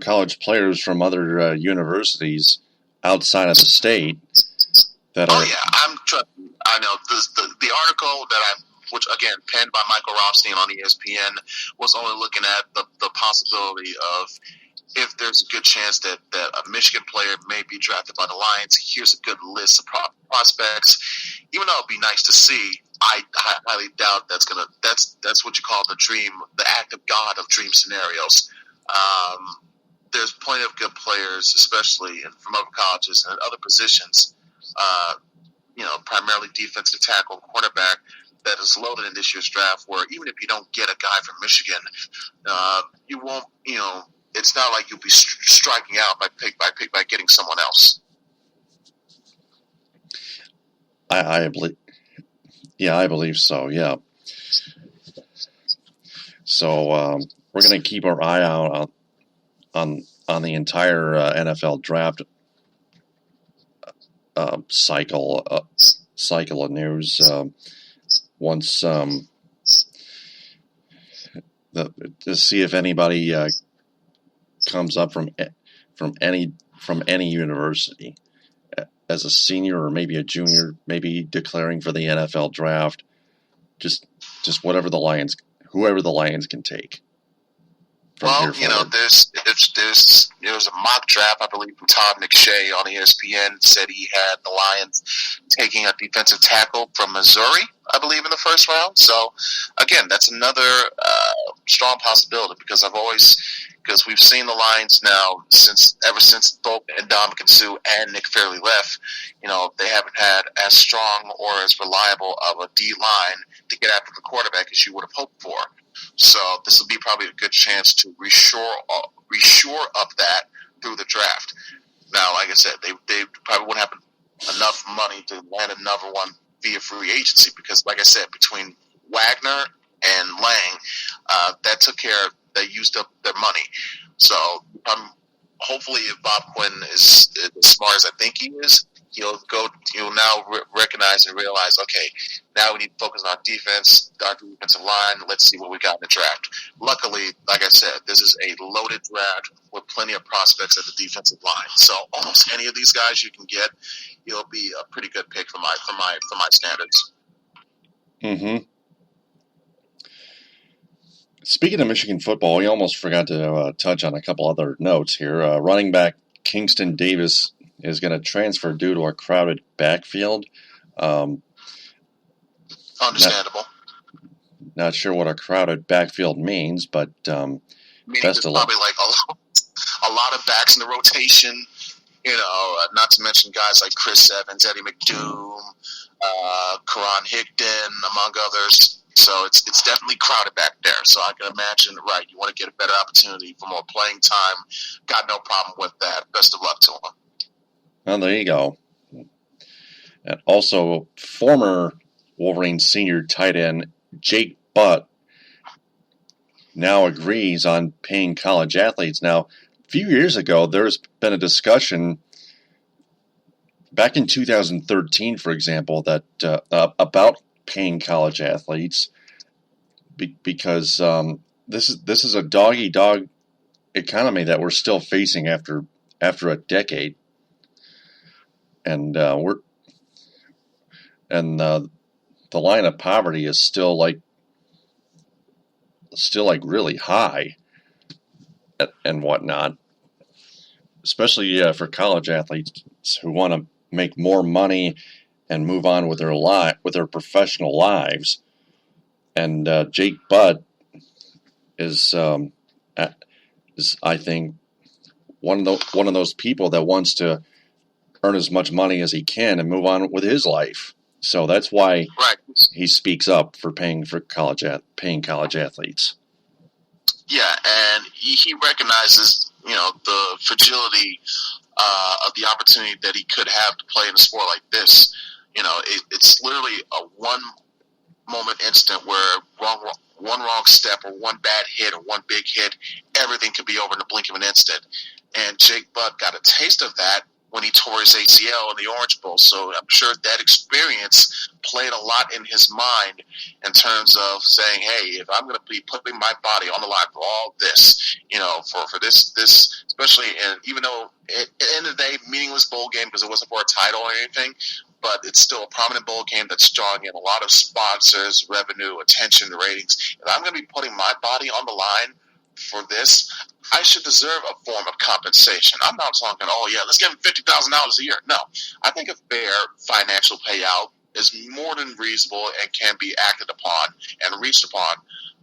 college players from other universities outside of the state that are. Oh yeah, I know the article which again penned by Michael Rothstein on ESPN, was only looking at the possibility of if there's a good chance that a Michigan player may be drafted by the Lions. Here's a good list of prospects. Even though it'd be nice to see, I highly doubt that's what you call the dream, the act of God of dream scenarios. There's plenty of good players, especially from other colleges and other positions, primarily defensive tackle, cornerback, that is loaded in this year's draft, where even if you don't get a guy from Michigan, you won't, it's not like you'll be striking out by getting someone else. I believe so, yeah. So we're going to keep our eye out on the entire NFL draft cycle of news. Once to see if anybody comes up from any university as a senior or maybe a junior, maybe declaring for the NFL draft. Just whoever the Lions can take. Well, there was a mock draft, I believe, from Todd McShay on ESPN, said he had the Lions taking a defensive tackle from Missouri, I believe, in the first round. So, again, that's another strong possibility, because we've seen the Lions now ever since both Ndamukong Suh and Nick Fairley left. They haven't had as strong or as reliable of a D line to get after the quarterback as you would have hoped for. So this will be probably a good chance to reshore up that through the draft. Now, like I said, they probably wouldn't have enough money to land another one via free agency, because, like I said, between Wagner and Lang, that took care of they used up their money. So hopefully, if Bob Quinn is as smart as I think he is, he'll now recognize and realize, okay, now we need to focus on defense, our defensive line. Let's see what we got in the draft. Luckily, like I said, this is a loaded draft with plenty of prospects at the defensive line. So almost any of these guys you can get, he'll be a pretty good pick for my standards. Mm-hmm. Speaking of Michigan football, we almost forgot to touch on a couple other notes here. Running back Kingston Davis is going to transfer due to a crowded backfield. Understandable. Not sure what a crowded backfield means, but meaning there's probably like a lot of backs in the rotation. Not to mention guys like Chris Evans, Eddie McDoom, Karan Higdon, among others. So it's definitely crowded back there. So I can imagine, right, you want to get a better opportunity for more playing time. Got no problem with that. Best of luck to him. Well, there you go. And also, former Wolverine senior tight end Jake Butt now agrees on paying college athletes. Now, a few years ago, there's been a discussion back in 2013, for example, that about paying college athletes because this is a dog-eat-dog economy that we're still facing after a decade, and the line of poverty is still really high and whatnot, especially for college athletes who want to make more money and move on with their professional lives. And Jake Butt is I think one of those people that wants to earn as much money as he can and move on with his life. So that's why he speaks up for paying college athletes. Yeah, and he recognizes, the fragility of the opportunity that he could have to play in a sport like this. It's literally a one-moment instant where one wrong step or one bad hit or one big hit, everything could be over in the blink of an instant. And Jake Butt got a taste of that when he tore his ACL in the Orange Bowl. So I'm sure that experience played a lot in his mind in terms of saying, hey, if I'm going to be putting my body on the line for all this, for this, especially, and even though at the end of the day, meaningless bowl game because it wasn't for a title or anything, but it's still a prominent bowl game that's drawing in a lot of sponsors, revenue, attention, ratings. If I'm going to be putting my body on the line for this, I should deserve a form of compensation. I'm not talking, let's give him $50,000 a year. No, I think a fair financial payout is more than reasonable and can be acted upon and reached upon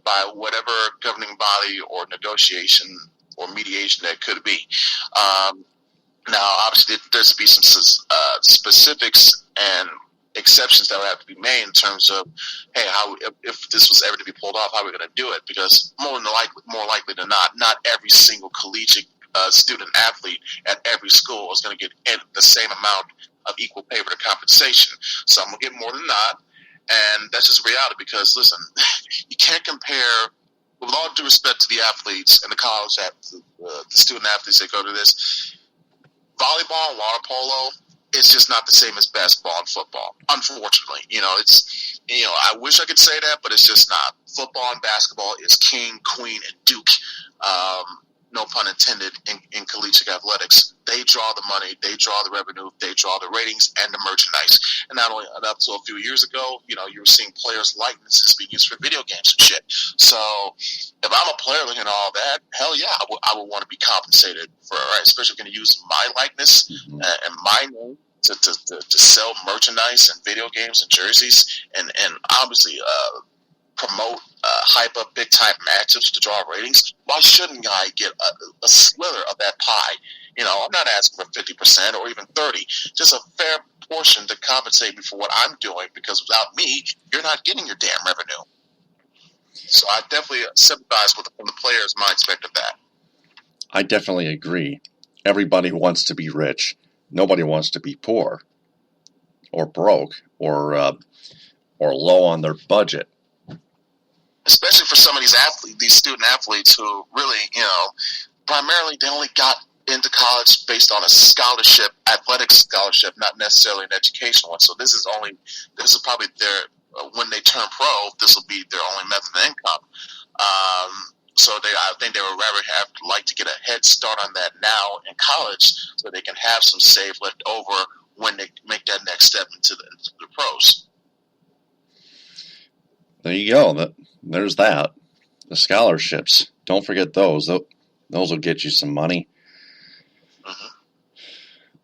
by whatever governing body or negotiation or mediation that could be. Now, obviously, there's to be some specifics and exceptions that would have to be made in terms of, hey, how if this was ever to be pulled off, how are we going to do it? Because more likely than not every single collegiate student athlete at every school is going to get the same amount of equal pay for the compensation. Some will get more than not, and that's just reality. Because listen, you can't compare. With all due respect to the athletes and the college the student athletes that go to this, volleyball and water polo, it's just not the same as basketball and football. Unfortunately, I wish I could say that, but it's just not. Football and basketball is king, queen, and duke. No pun intended in collegiate athletics. They draw the money, they draw the revenue, they draw the ratings and the merchandise. And not only up to a few years ago, you were seeing players' likenesses being used for video games and shit. So if I'm a player looking at all that, hell yeah, I would want to be compensated for it, right? Especially if I'm going to use my likeness and my name to sell merchandise and video games and jerseys and obviously promote, hype up big time matchups to draw ratings. Why shouldn't I get a slither of that pie? I'm not asking for 50% or even 30%, just a fair portion to compensate me for what I'm doing, because without me, you're not getting your damn revenue. So I definitely sympathize with the players' mindset of that. I definitely agree. Everybody wants to be rich. Nobody wants to be poor or broke or low on their budget. especially for some of these athletes, these student athletes who really, primarily they only got into college based on a scholarship, athletic scholarship, not necessarily an educational one. So this is probably their, when they turn pro, this will be their only method of income. So I think they would rather like to get a head start on that now in college, so they can have some save left over when they make that next step into the pros. There you go. There's that. The scholarships. Don't forget those. Those will get you some money. Mm-hmm.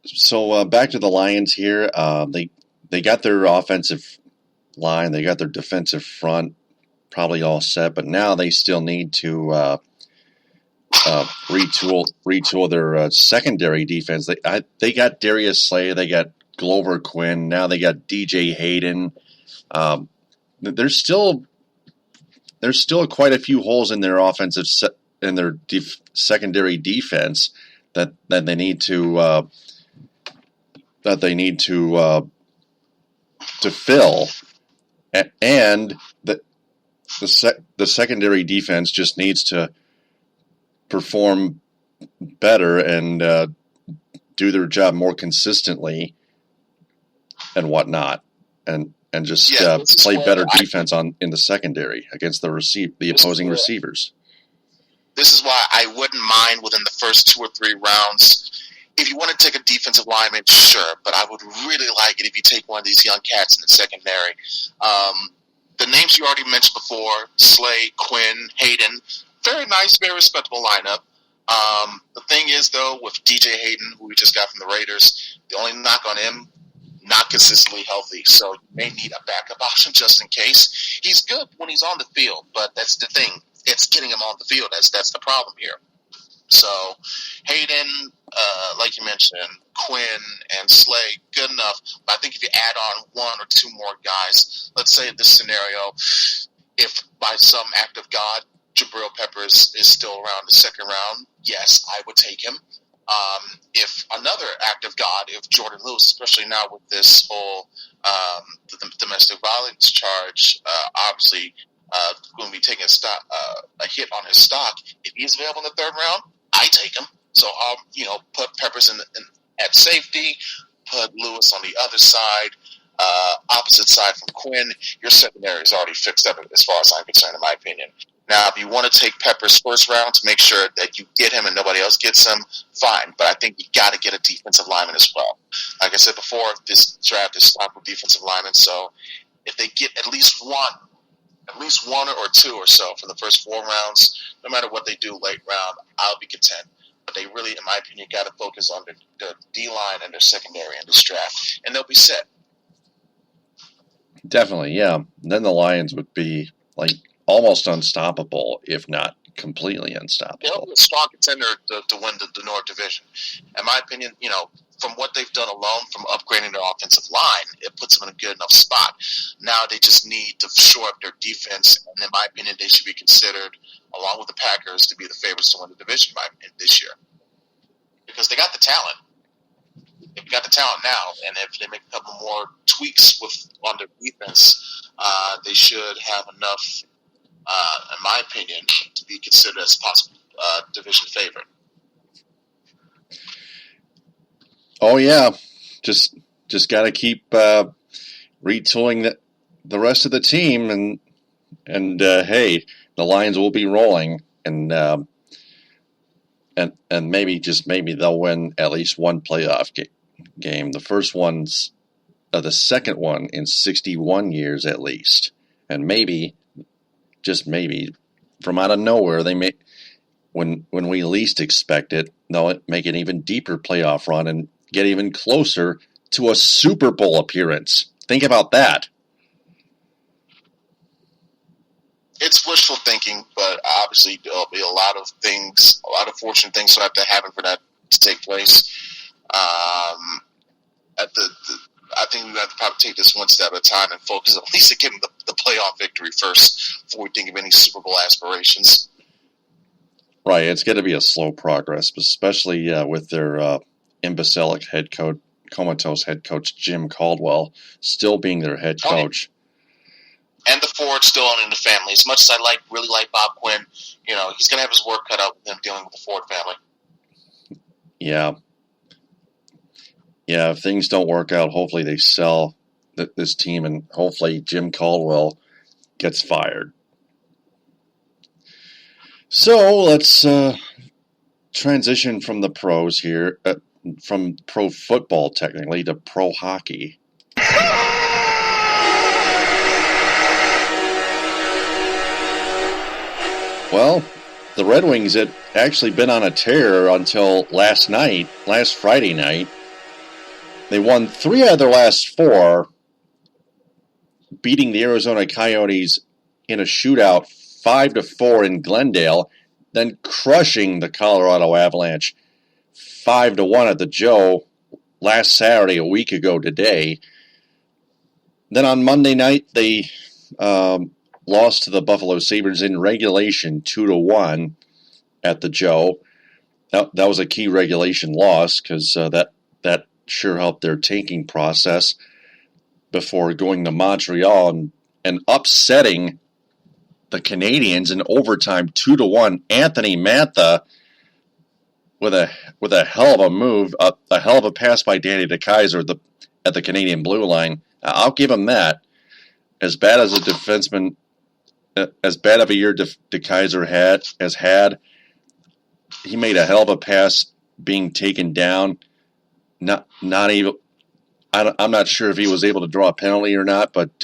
So back to the Lions here. They got their offensive line. They got their defensive front probably all set, but now they still need to retool their secondary defense. They got Darius Slay. They got Glover Quinn. Now they got DJ Hayden. There's still quite a few holes in their offensive in their secondary defense that they need to fill, and the secondary defense just needs to perform better and do their job more consistently and whatnot, and just play better defense in the secondary against the opposing receivers. This is why I wouldn't mind within the first 2 or 3 rounds. If you want to take a defensive lineman, sure, but I would really like it if you take one of these young cats in the secondary. The names you already mentioned before, Slay, Quinn, Hayden, very nice, very respectable lineup. The thing is, though, with DJ Hayden, who we just got from the Raiders, the only knock on him, not consistently healthy, so you may need a backup option just in case. He's good when he's on the field, but that's the thing. It's getting him on the field. That's the problem here. So Hayden, like you mentioned, Quinn and Slay, good enough. But I think if you add on 1 or 2 more guys, let's say in this scenario, if by some act of God, Jabril Peppers is still around the second round, yes, I would take him. If another act of God, if Jordan Lewis, especially now with this whole the domestic violence charge, obviously going to be taking a hit on his stock. If he's available in the third round, I take him. So I'll put Peppers in at safety, put Lewis on the other side, opposite side from Quinn. Your secondary is already fixed up as far as I'm concerned, in my opinion. Now, if you want to take Peppers first round to make sure that you get him and nobody else gets him, fine. But I think you got to get a defensive lineman as well. Like I said before, this draft is stocked with defensive linemen. So if they get at least one or 2 or so for the first 4 rounds, no matter what they do late round, I'll be content. But they really, in my opinion, got to focus on their D-line and their secondary in this draft, and they'll be set. Definitely, yeah. Then the Lions would be almost unstoppable, if not completely unstoppable. They'll be a strong contender to win the North Division. In my opinion, from what they've done alone, from upgrading their offensive line, it puts them in a good enough spot. Now they just need to shore up their defense, and in my opinion, they should be considered, along with the Packers, to be the favorites to win the division this year. Because they got the talent. They've got the talent now, and if they make a couple more tweaks on their defense, they should have enough, in my opinion, to be considered as a possible division favorite. Oh yeah, just got to keep retooling the rest of the team, and hey, the Lions will be rolling, and maybe they'll win at least one playoff game. The first one's the second one in 61 years at least, and maybe, just maybe, from out of nowhere they may, when we least expect it, they'll make an even deeper playoff run and get even closer to a Super Bowl appearance. Think about that. It's wishful thinking, but obviously there'll be a lot of fortunate things that have to happen for that to take place. I think we have to probably take this one step at a time and focus at least on getting the playoff victory first before we think of any Super Bowl aspirations. Right, it's going to be a slow progress, especially with their imbecilic head coach, comatose head coach Jim Caldwell, still being their head coach. and the Ford still owning the family. As much as I really like Bob Quinn, he's going to have his work cut out with him dealing with the Ford family. Yeah. Yeah, if things don't work out, hopefully they sell this team, and hopefully Jim Caldwell gets fired. So let's transition from the pros here, from pro football technically, to pro hockey. Well, the Red Wings had actually been on a tear until last Friday night. They won 3 out of their last 4, beating the Arizona Coyotes in a shootout 5-4 in Glendale, then crushing the Colorado Avalanche 5-1 at the Joe last Saturday, a week ago today. Then on Monday night, they lost to the Buffalo Sabres in regulation 2-1 at the Joe. That was a key regulation loss because that sure helped their tanking process before going to Montreal and upsetting the Canadiens in overtime 2-1. Anthony Mantha with a hell of a move, a hell of a pass by Danny DeKeyser at the Canadian blue line. I'll give him that. As bad as a defenseman, as bad of a year DeKeyser has had, he made a hell of a pass being taken down. Not even. I'm not sure if he was able to draw a penalty or not, but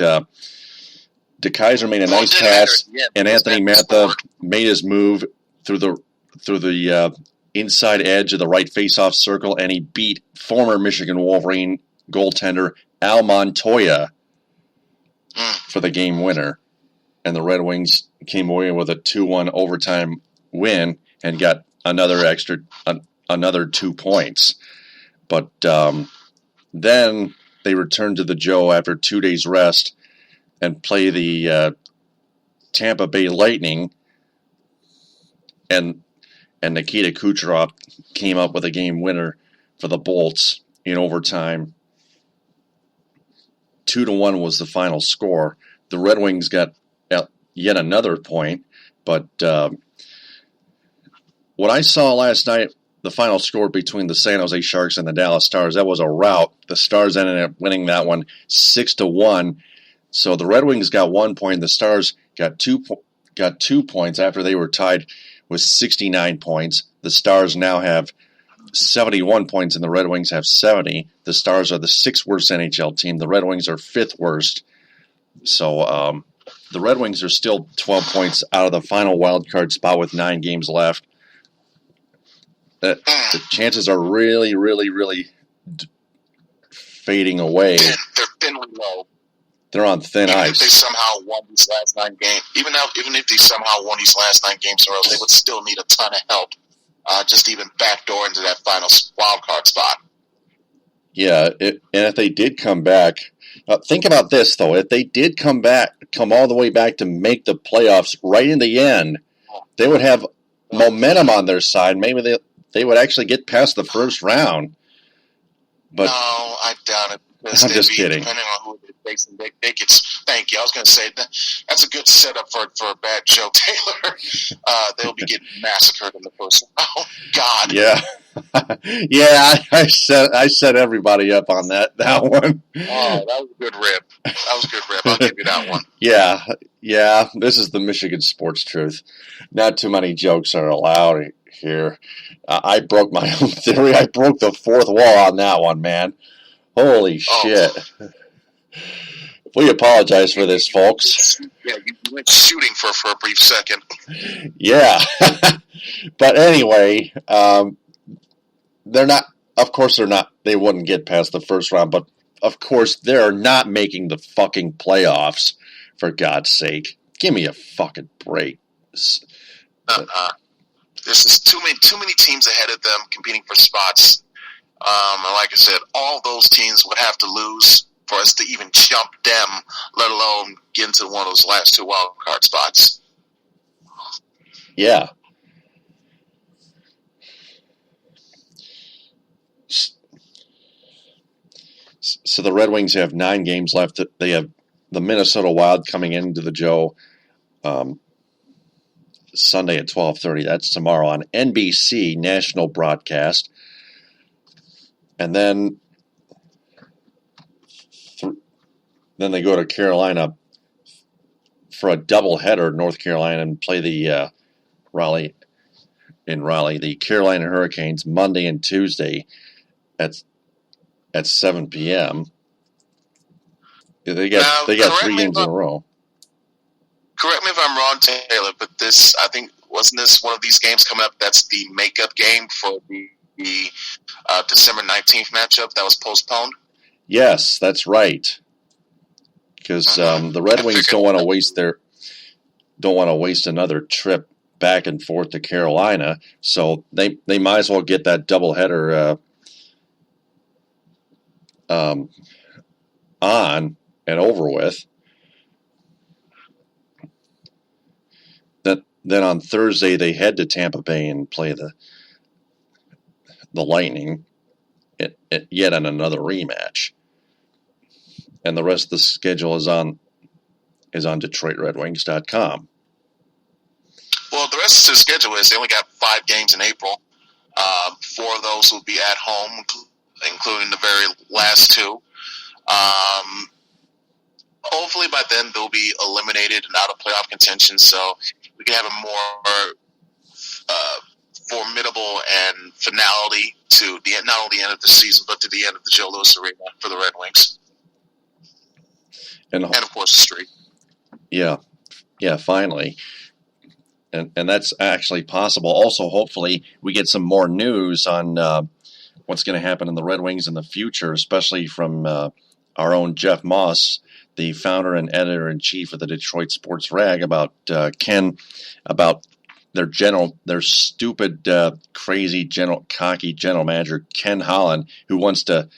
DeKeyser made a nice pass, and Anthony Mantha made his move through the inside edge of the right face-off circle, and he beat former Michigan Wolverine goaltender Al Montoya for the game winner. And the Red Wings came away with a 2-1 overtime win and got another 2 points. But then they returned to the Joe after 2 days rest and play the Tampa Bay Lightning, and Nikita Kucherov came up with a game winner for the Bolts in overtime. 2-1 was the final score. The Red Wings got yet another point, but what I saw last night, the final score between the San Jose Sharks and the Dallas Stars, that was a rout. The Stars ended up winning that one 6-1. So the Red Wings got 1 point. The Stars got 2 points after they were tied with 69 points. The Stars now have 71 points and the Red Wings have 70. The Stars are the 6th worst NHL team. The Red Wings are 5th worst. So the Red Wings are still 12 points out of the final wild card spot with 9 games left. The chances are really, really, really fading away. They're thinly low. They're on thin ice. If they somehow won these last 9 games, even if they somehow won these last 9 games in a row, they would still need a ton of help, just even backdoor into that final wild card spot. Yeah, and if they did come back, think about this though. If they did come all the way back to make the playoffs right in the end, they would have momentum on their side. Maybe they would actually get past the first round. But no, I doubt it. I'm just kidding. Depending on who they're facing, they get. Thank you. I was going to say that's a good setup for a bad Joe Taylor. They'll be getting massacred in the first round. Oh God. Yeah, yeah. I set everybody up on that one. Oh, that was a good rip. I'll give you that one. Yeah. This is the Michigan Sports Truth. Not too many jokes are allowed here. I broke my own theory. I broke the fourth wall on that one, man. Holy shit. We apologize for this, folks. Yeah, you went shooting for a brief second. Yeah. But anyway, they're not, of course they're not, they wouldn't get past the first round, but of course they're not making the fucking playoffs, for God's sake. Give me a fucking break. There's just too many teams ahead of them competing for spots. And like I said, all those teams would have to lose for us to even jump them, let alone get into one of those last 2 wild card spots. Yeah. So the Red Wings have 9 games left. They have the Minnesota Wild coming into the Joe Sunday at 12:30. That's tomorrow on NBC national broadcast. And then they go to Carolina for a doubleheader, North Carolina, and play the Raleigh, the Carolina Hurricanes Monday and Tuesday at 7 p.m. They got 3 games in a row. Correct me if I'm wrong, Taylor, but wasn't this one of these games coming up? That's the makeup game for the December 19th matchup that was postponed. Yes, that's right. Because the Red Wings don't want to waste another trip back and forth to Carolina, so they might as well get that doubleheader on and over with. Then on Thursday they head to Tampa Bay and play the Lightning yet on another rematch. And the rest of the schedule is on DetroitRedWings.com. Well, the rest of the schedule is they only got 5 games in April. 4 of those will be at home, including the very last 2. Hopefully by then they'll be eliminated and out of playoff contention, so we can have a more formidable and finality to not only the end of the season, but to the end of the Joe Louis Arena for the Red Wings. And of course, the streak. Yeah, finally. And that's actually possible. Also, hopefully, we get some more news on what's going to happen in the Red Wings in the future, especially from our own Jeff Moss, the founder and editor-in-chief of the Detroit Sports Rag, about their stupid, crazy, cocky general manager Ken Holland, who wants to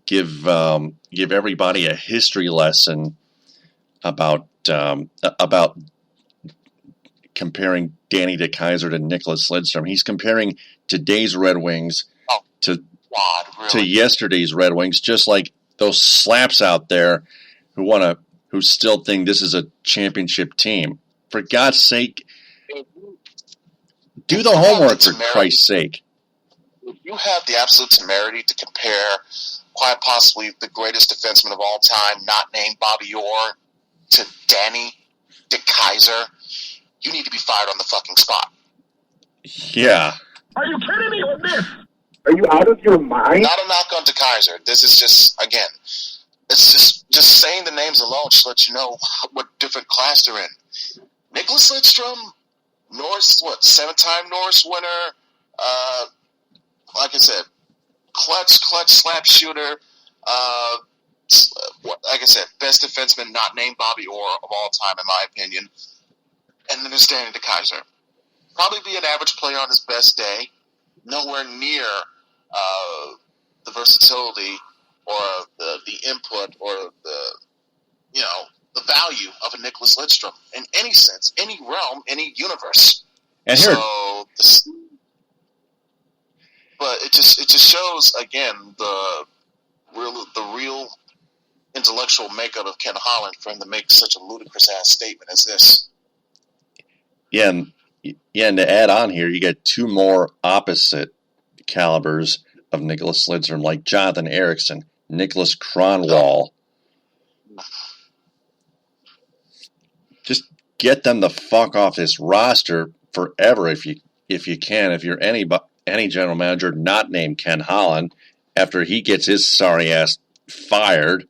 give everybody a history lesson about comparing Danny DeKeyser to Nicholas Lidstrom. He's comparing today's Red Wings to yesterday's Red Wings, just like those slaps out there who still think this is a championship team. For God's sake, do the homework, for Christ's sake. You have the absolute temerity to compare quite possibly the greatest defenseman of all time, not named Bobby Orr, to Danny DeKeyser. You need to be fired on the fucking spot. Yeah. Are you kidding me with this? Are you out of your mind? Not a knock on DeKeyser. This is just, again, it's just saying the names alone should let you know what different class they're in. Nicholas Lidstrom, Norris, 7-time Norris winner, like I said, clutch slap shooter, like I said, best defenseman not named Bobby Orr of all time, in my opinion. And then there's Danny DeKeyser. Probably be an average player on his best day, nowhere near the versatility or the input or the value of a Nicholas Lidstrom in any sense, any realm, any universe. And here, but it just shows again the real intellectual makeup of Ken Holland for him to make such a ludicrous ass statement as this. Yeah, and to add on here, you get 2 more opposite calibers of Nicholas Lidstrom, like Jonathan Ericsson, Nicholas Kronwall. Just get them the fuck off this roster forever if you can. If you're any general manager not named Ken Holland, after he gets his sorry ass fired,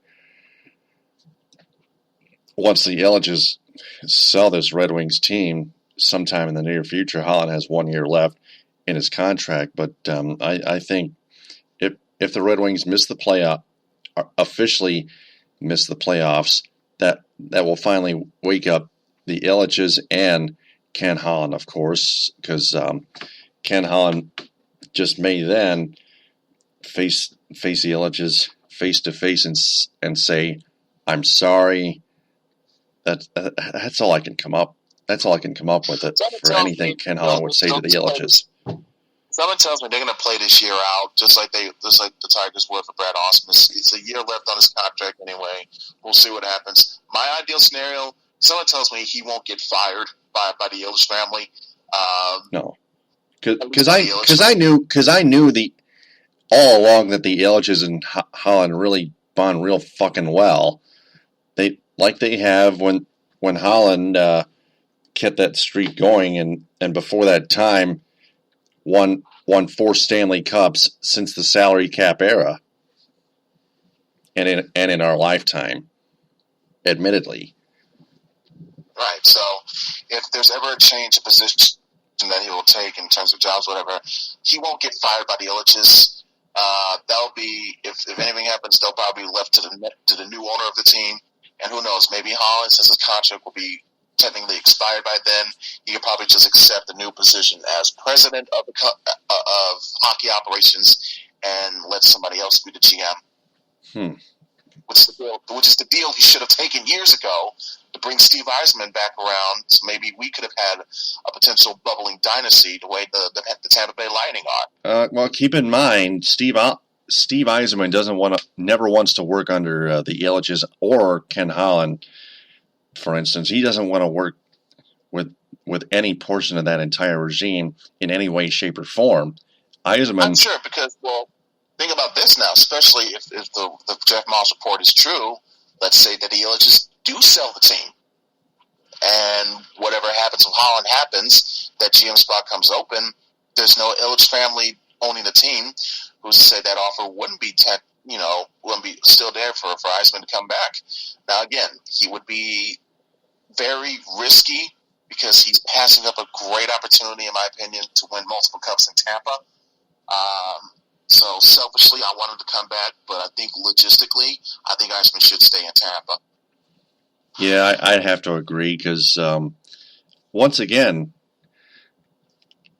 once the Ilitches sell this Red Wings team sometime in the near future, Holland has 1 year left in his contract. But I think if the Red Wings officially miss the playoffs, that will finally wake up the Ilitches and Ken Holland, of course, because Ken Holland just may then face the Ilitches face to face and say, "I'm sorry." That's all I can come up. That's all I can come up with it for anything Ken Holland would say to the Ilitches. Someone tells me they're going to play this year out, just like the Tigers were for Brad Austin. It's a year left on his contract anyway. We'll see what happens. My ideal scenario: someone tells me he won't get fired by the Ilitch family. No, because I knew all along that the Ilitches and Holland really bond real fucking well. They have when Holland kept that streak going, and before that time won 4 Stanley Cups since the salary cap era, and in our lifetime, admittedly. Right. So if there's ever a change of position that he will take in terms of jobs, whatever, he won't get fired by the Ilitches. That'll be if anything happens, they'll probably be left to the new owner of the team. And who knows? Maybe Holland, since his contract will be technically expired by then, he could probably just accept the new position as president of hockey operations and let somebody else be the GM. Which is the deal he should have taken years ago to bring Steve Yzerman back around. So maybe we could have had a potential bubbling dynasty the way the Tampa Bay Lightning are. Well, keep in mind, Steve Yzerman never wants to work under the Ilitches or Ken Holland, for instance. He doesn't want to work with any portion of that entire regime in any way, shape, or form. Yzerman, I'm sure, because, well, think about this now, especially if the Jeff Moss report is true. Let's say that the Ilitches do sell the team, and whatever happens with Holland happens, that GM spot comes open. There's no Ilitch family owning the team. Who's to say that offer wouldn't be still there for Yzerman to come back? Now, again, he would be very risky because he's passing up a great opportunity, in my opinion, to win multiple cups in Tampa. So selfishly, I want him to come back, but I think logistically, I think Yzerman should stay in Tampa. Yeah, I'd have to agree because once again,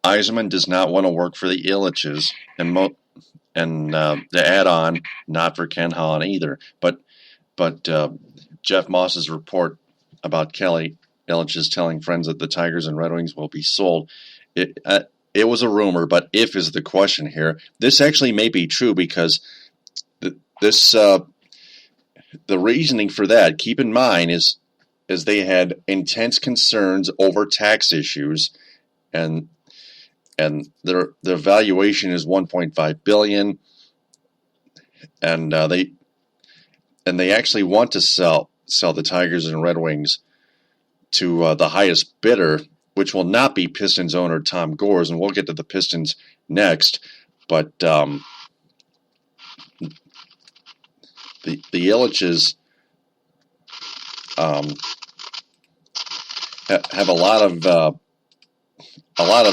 Yzerman does not want to work for the Ilitches, and the add-on, not for Ken Holland either. But Jeff Moss's report about Kelly Ilitch telling friends that the Tigers and Red Wings will be sold, it was a rumor, but if is the question here. This actually may be true because the reasoning for that, keep in mind, is they had intense concerns over tax issues, and their valuation is $1.5 billion, and they actually want to sell the Tigers and Red Wings to the highest bidder, which will not be Pistons owner Tom Gores, and we'll get to the Pistons next. But the Ilitches have a lot of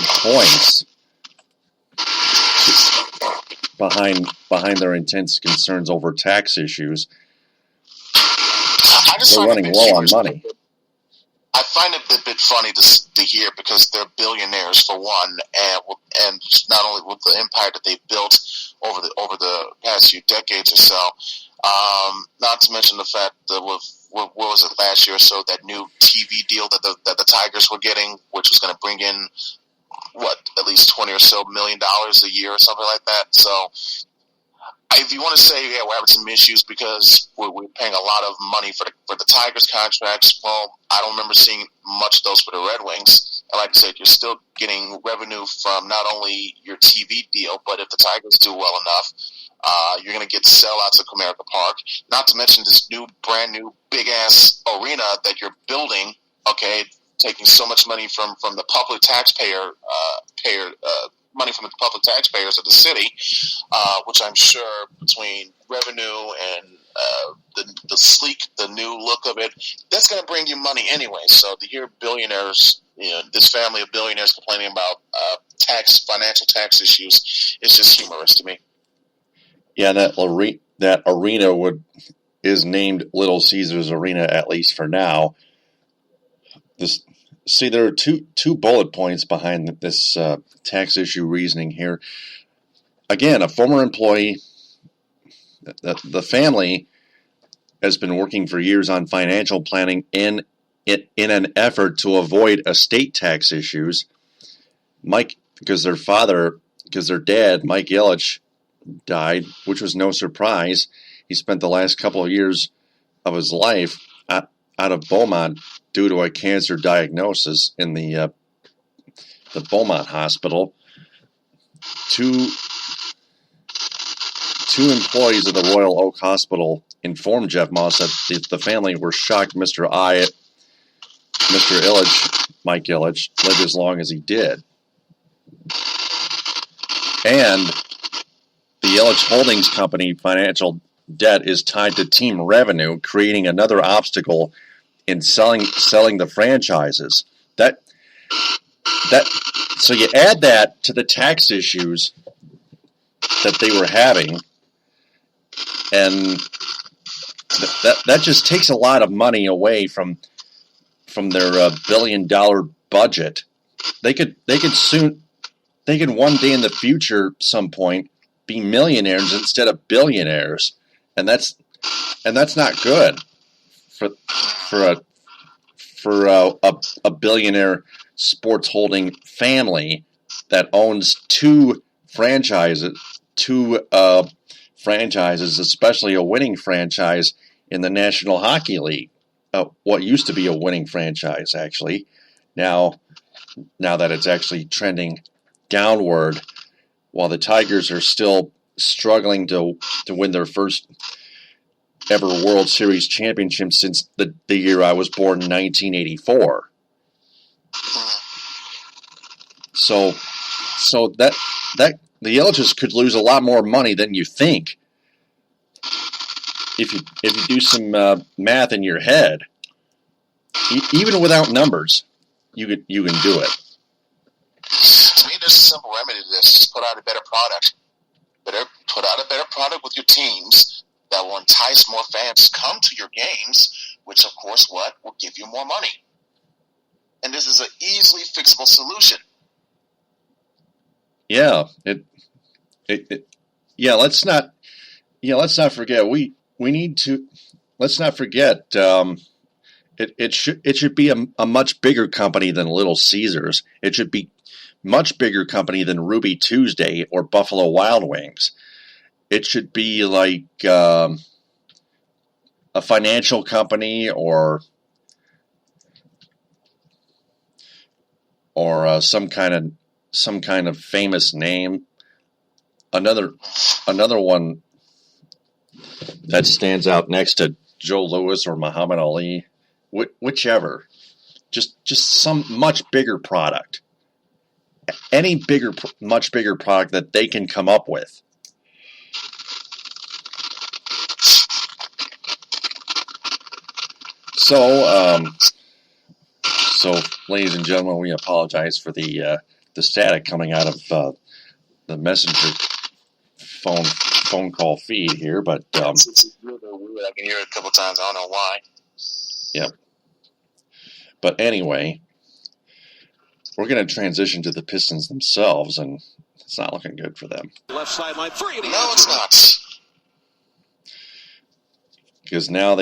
points behind their intense concerns over tax issues. They're running low on money. I find it a bit funny to hear because they're billionaires for one, and not only with the empire that they've built over the past few decades or so. Not to mention the fact that what was it last year or so, that new TV deal that the Tigers were getting, which was going to bring in at least $20 or so million a year or something like that. So if you want to say, yeah, we're having some issues because we're paying a lot of money for the Tigers contracts, well, I don't remember seeing much of those for the Red Wings. And like I said, you're still getting revenue from not only your TV deal, but if the Tigers do well enough, you're going to get sellouts at Comerica Park. Not to mention this brand new big-ass arena that you're building, okay, taking so much money from the public money from the public taxpayers of the city, which I'm sure between revenue and the new look of it, that's going to bring you money anyway. So to hear billionaires, this family of billionaires complaining about financial tax issues, it's just humorous to me. Yeah, that arena is named Little Caesars Arena, at least for now. There are two bullet points behind this tax issue reasoning here. Again, a former employee, the family has been working for years on financial planning in an effort to avoid estate tax issues. Because their father because their dad, Mike Ilitch, died, which was no surprise. He spent the last couple of years of his life out of Beaumont due to a cancer diagnosis in the Beaumont Hospital. Two employees of the Royal Oak Hospital informed Jeff Moss that the family were shocked Mr. Ilitch, Mike Ilitch, lived as long as he did. And the Ilitch Holdings Company financial debt is tied to team revenue, creating another obstacle in selling the franchises. So you add that to the tax issues that they were having, and that just takes a lot of money away from their $1 billion budget. They could one day in the future, some point, be millionaires instead of billionaires, and that's not good for a billionaire sports holding family that owns two franchises, especially a winning franchise in the National Hockey League. What used to be a winning franchise, actually, now that it's actually trending downward, while the Tigers are still struggling to win their first ever World Series championship since the year I was born in 1984. So that the Ilitches could lose a lot more money than you think if you do some math in your head. Even without numbers, you can do it. To me, there's a simple remedy to this: just put out a better product. Put out a better product with your teams that will entice more fans to come to your games, which, of course, will give you more money. And this is an easily fixable solution. Yeah, let's not forget let's not forget it should be a much bigger company than Little Caesars. It should be much bigger company than Ruby Tuesday or Buffalo Wild Wings. It should be like a financial company or some kind of famous name. Another one that stands out next to Joe Louis or Muhammad Ali, whichever. Just some much bigger product. Any much bigger product that they can come up with. So, ladies and gentlemen, we apologize for the static coming out of the messenger phone call feed here, but It's really weird. I can hear it a couple times. I don't know why. Yep. But anyway, we're going to transition to the Pistons themselves, and it's not looking good for them. Left sideline three. No, it's not. Because now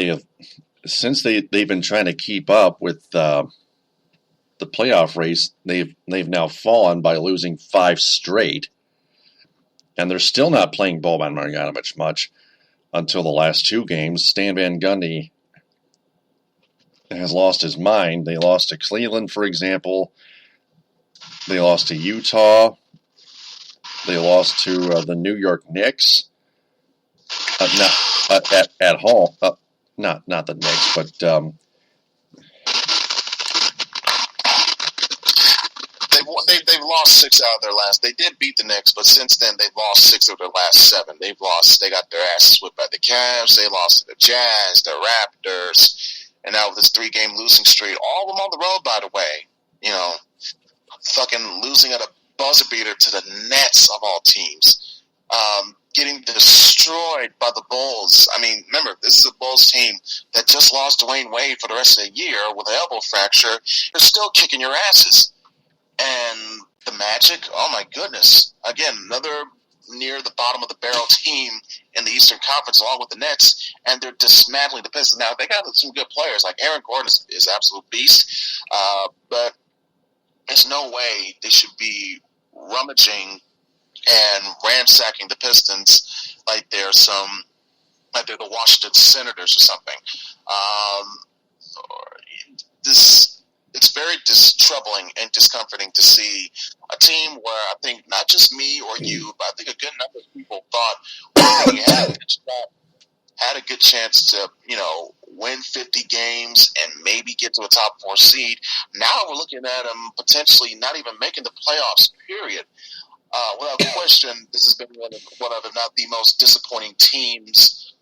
since they've been trying to keep up with the playoff race, they've now fallen by losing 5 straight, and they're still not playing Boban Marjanovic much until the last 2 games. Stan Van Gundy has lost his mind. They lost to Cleveland, for example. They lost to Utah. They lost to the New York Knicks. At home. Not the Knicks, but they've lost 6 out of their last. They did beat the Knicks, but since then they've lost 6 of their last 7. They got their asses whipped by the Cavs. They lost to the Jazz, the Raptors, and now with this 3-game losing streak, all of them on the road, by the way. Fucking losing at a buzzer beater to the Nets of all teams. Getting destroyed by the Bulls. I mean, remember, this is a Bulls team that just lost Dwayne Wade for the rest of the year with an elbow fracture. They're still kicking your asses. And the Magic, oh my goodness. Again, another near the bottom of the barrel team in the Eastern Conference along with the Nets, and they're dismantling the Pistons. Now, they got some good players, like Aaron Gordon is an absolute beast, but there's no way they should be rummaging and ransacking the Pistons like they're the Washington Senators or something. It's very troubling and discomforting to see a team where I think not just me or you, but I think a good number of people thought we had a good chance to, win 50 games and maybe get to a top 4 seed. Now we're looking at them potentially not even making the playoffs, period. Without question, this has been one of, if not the most disappointing teams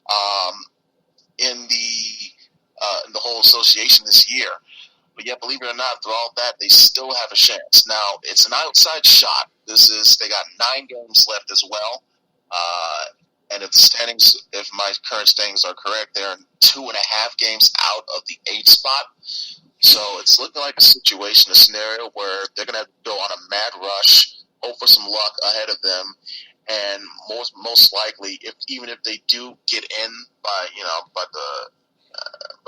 in the whole association this year. But yet, believe it or not, through all that, they still have a chance. Now, it's an outside shot. They got 9 games left as well. And if my current standings are correct, they're 2.5 games out of the 8th spot. So it's looking like a scenario where they're going to go on a mad rush, hope for some luck ahead of them, and most likely, even if they do get in by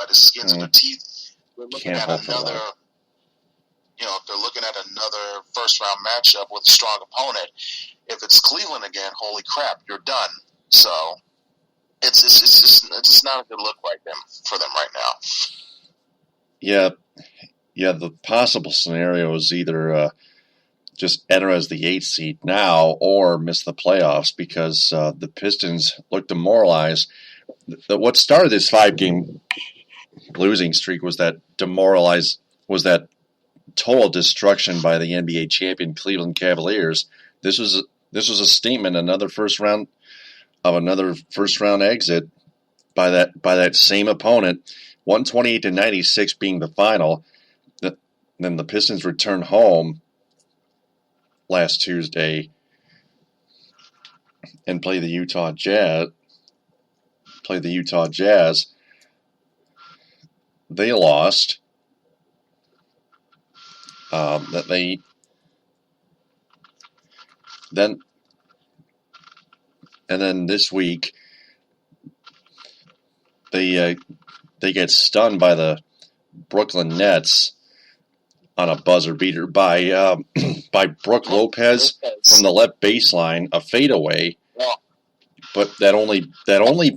the skins of their teeth, we're looking at another. If they're looking at another first round matchup with a strong opponent, if it's Cleveland again, holy crap, you're done. So it's just not a good look for them right now. Yeah. The possible scenario is either just enter as the 8th seed now or miss the playoffs because the Pistons look demoralized. What started this 5-game losing streak was that total destruction by the NBA champion Cleveland Cavaliers. This was a statement, another first round exit by that same opponent, 128-96 being the final. Then the Pistons returned home last Tuesday and play the Utah Jazz. They lost. Then this week they get stunned by the Brooklyn Nets on a buzzer beater by Brook Lopez from the left baseline, a fadeaway. But that only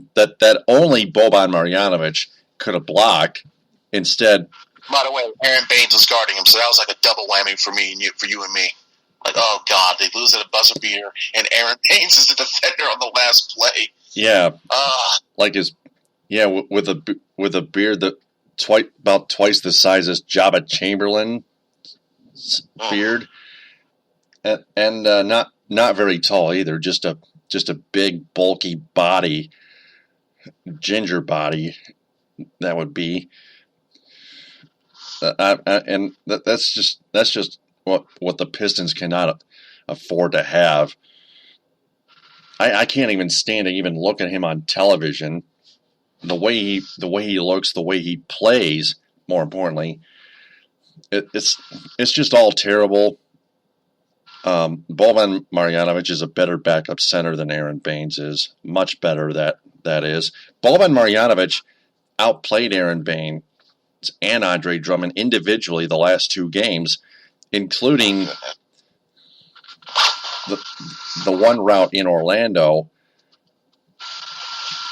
Boban Marjanovic could have blocked. Instead, by the way, Aaron Baines was guarding him, so that was like a double whammy for you and me. Like, oh God, they lose at a buzzer beater, and Aaron Baines is the defender on the last play. Yeah, with a beard that about twice the size as Jabba Chamberlain's beard, and not very tall either. Just a big bulky body, ginger body. That would be, and that's just what the Pistons cannot afford to have. I can't even stand to even look at him on television. The way he looks, the way he plays. More importantly, it's just all terrible. Boban Marjanovic is a better backup center than Aaron Baines is. Much better, that is. Boban Marjanovic outplayed Aaron Baines and Andre Drummond individually the last 2 games, including the one route in Orlando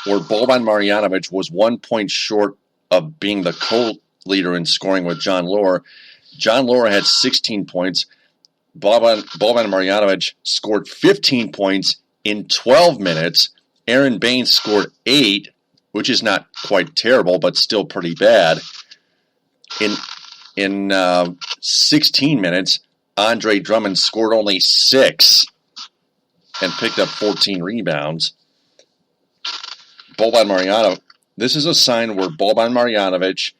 where Boban Marjanovic was 1 point short of being the co-leader in scoring with John Lure. John Lure had 16 points. Boban Marjanovic scored 15 points in 12 minutes. Aaron Baines scored 8, which is not quite terrible, but still pretty bad. In 16 minutes, Andre Drummond scored only 6 and picked up 14 rebounds. Boban Marjanovic. This is a sign where Boban Marjanovic,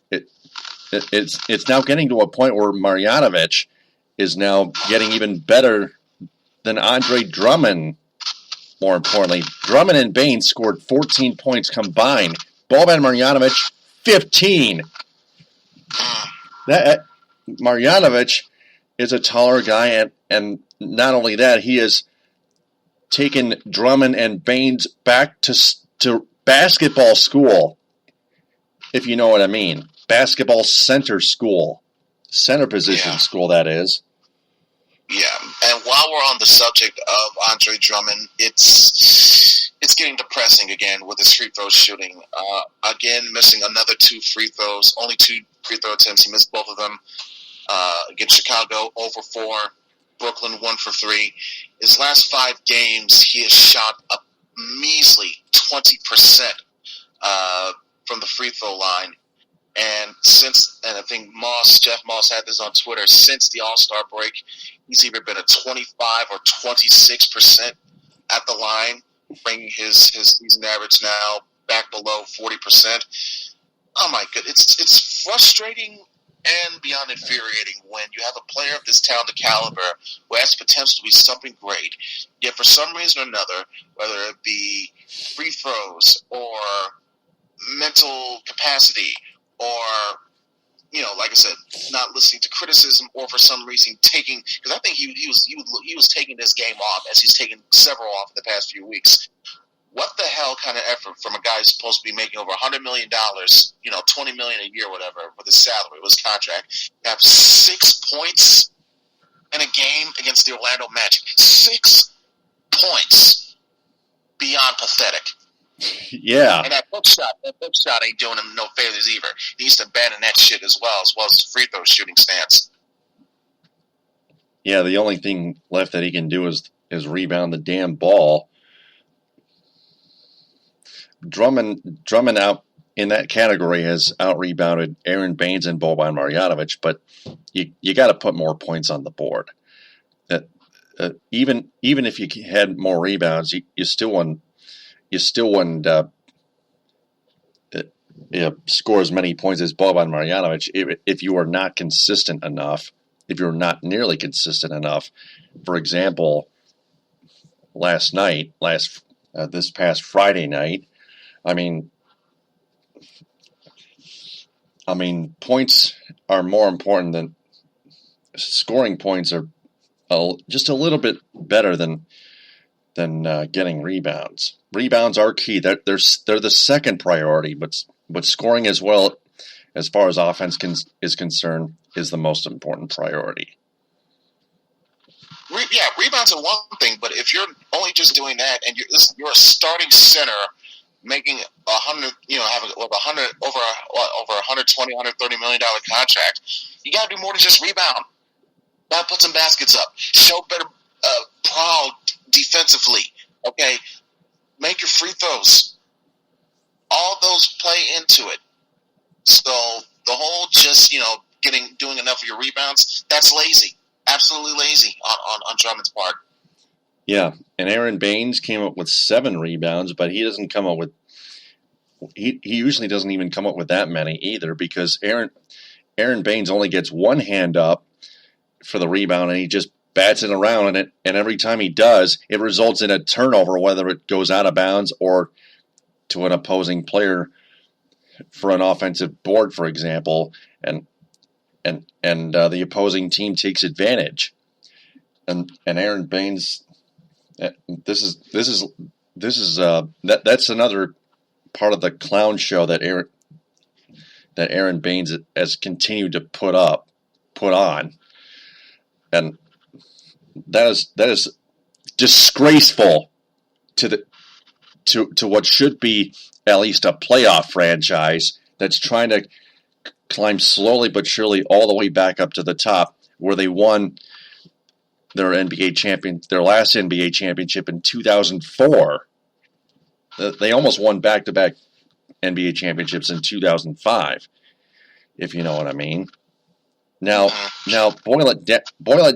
it's now getting to a point where Marjanovic is now getting even better than Andre Drummond. More importantly, Drummond and Baines scored 14 points combined. Boban Marjanovic, 15. Marjanovic is a taller guy, and not only that, he has taken Drummond and Baines back to basketball school, if you know what I mean. Basketball center school. Center position school, that is. Yeah, and while we're on the subject of Andre Drummond, it's getting depressing again with his free throw shooting. Again, missing another 2 free throws, only 2 free throw attempts. He missed both of them. Against Chicago, 0 for 4. Brooklyn, 1 for 3. His last 5 games, he has shot a measly 20% from the free throw line. And I think Jeff Moss had this on Twitter, since the All-Star break, he's either been at 25 or 26% at the line, bringing his season average now back below 40%. Oh my goodness, it's frustrating and beyond infuriating when you have a player of this talented caliber who has potential to be something great, yet for some reason or another, whether it be free throws or mental capacity or, like I said, not listening to criticism, or for some reason taking, because I think he was taking this game off as he's taken several off in the past few weeks. What the hell kind of effort from a guy who's supposed to be making over $100 million, $20 million a year, whatever, with his salary, with his contract, to have 6 points in a game against the Orlando Magic? 6 points. Beyond pathetic. Yeah. And that hook shot ain't doing him no favors either. He needs to abandon that shit as well as his free throw shooting stance. Yeah, the only thing left that he can do is rebound the damn ball. Drummond out in that category has out-rebounded Aaron Baines and Boban Marjanovic, but you got to put more points on the board. Even if you had more rebounds, you still wouldn't score as many points as Boban Marjanovic if you are not consistent enough, if you're not nearly consistent enough. For example, this past Friday night, I mean, points are more important than scoring. Points are just a little bit better than getting rebounds. Rebounds are key. They're the second priority, but scoring as well, as far as offense is concerned, is the most important priority. Yeah, rebounds are one thing, but if you're only just doing that and you're a starting center making $100, having over $120, $130 million contract, you got to do more than just rebound. Got to put some baskets up. Show better proud defensively. Okay, make your free throws. All those play into it. So the whole just doing enough of your rebounds, that's lazy. Absolutely lazy on Drummond's part. Yeah, and Aaron Baines came up with 7 rebounds, but he doesn't come up with. He usually doesn't even come up with that many either, because Aaron Baines only gets one hand up for the rebound, and he just bats it around, and every time he does, it results in a turnover, whether it goes out of bounds or to an opposing player for an offensive board, for example, and the opposing team takes advantage. And Aaron Baines, that's another part of the clown show that Aaron Baines has continued to put on, and that is disgraceful to what should be at least a playoff franchise that's trying to climb slowly but surely all the way back up to the top, where they won their last NBA championship in 2004. They almost won back-to-back NBA championships in 2005, if you know what I mean. Now boil it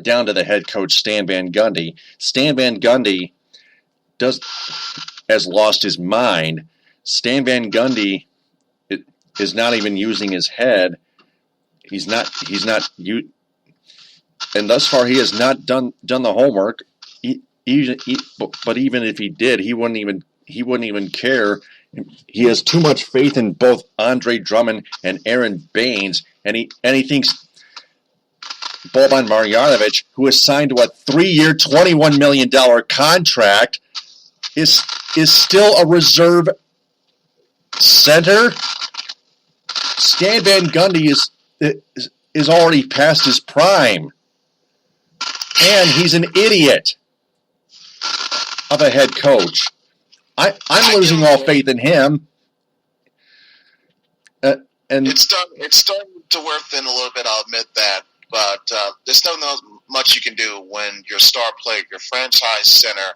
down to the head coach, Stan Van Gundy. Stan Van Gundy has lost his mind. Stan Van Gundy is not even using his head. He's not. And thus far, he has not done the homework. But even if he did, he wouldn't even care. He has too much faith in both Andre Drummond and Aaron Baines, and he thinks Boban Marjanovic, who is signed to a 3-year, $21 million contract, is still a reserve center. Stan Van Gundy is already past his prime. And he's an idiot of a head coach. I'm losing all faith in him. And it's starting to wear thin a little bit. I'll admit that, but there's still not much you can do when your star player, your franchise center,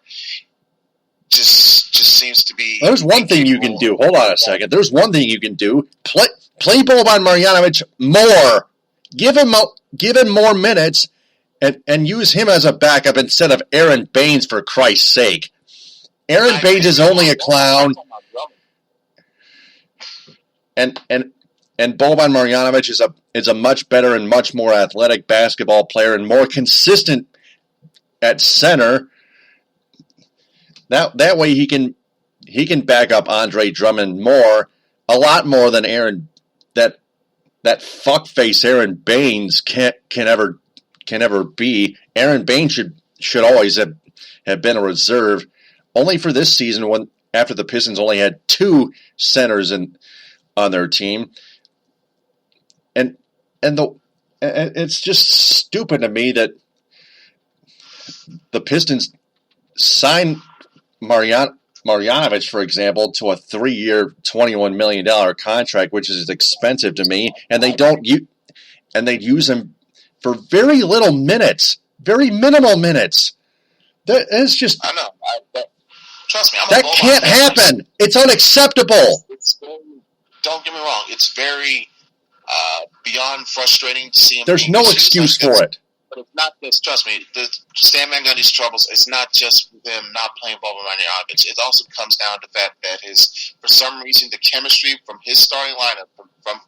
just seems to be. There's one thing you can do. Hold on a second. There's one thing you can do. Play Boban Marjanovic more. Give him more minutes, and use him as a backup instead of Aaron Baines, for Christ's sake. Aaron Baines is only a clown. And Boban Marjanovic is a much better and much more athletic basketball player and more consistent at center. That way he can back up Andre Drummond a lot more than that fuckface Aaron Baines can ever be. Aaron Baines should always have been a reserve, only for this season after the Pistons only had 2 centers on their team. And it's just stupid to me that the Pistons signed Marjanovic, for example, to a 3-year, $21 million contract, which is expensive to me, and they use him for very little minutes, very minimal minutes. It's just. I know. Trust me, that can't happen. It's unacceptable. Don't get me wrong. It's very beyond frustrating to see him. There's no excuse for it. But it's not just, trust me, the Stan Van Gundy's troubles, it's not just them not playing Boban Marjanovic. It also comes down to the fact that for some reason, the chemistry from his starting lineup, from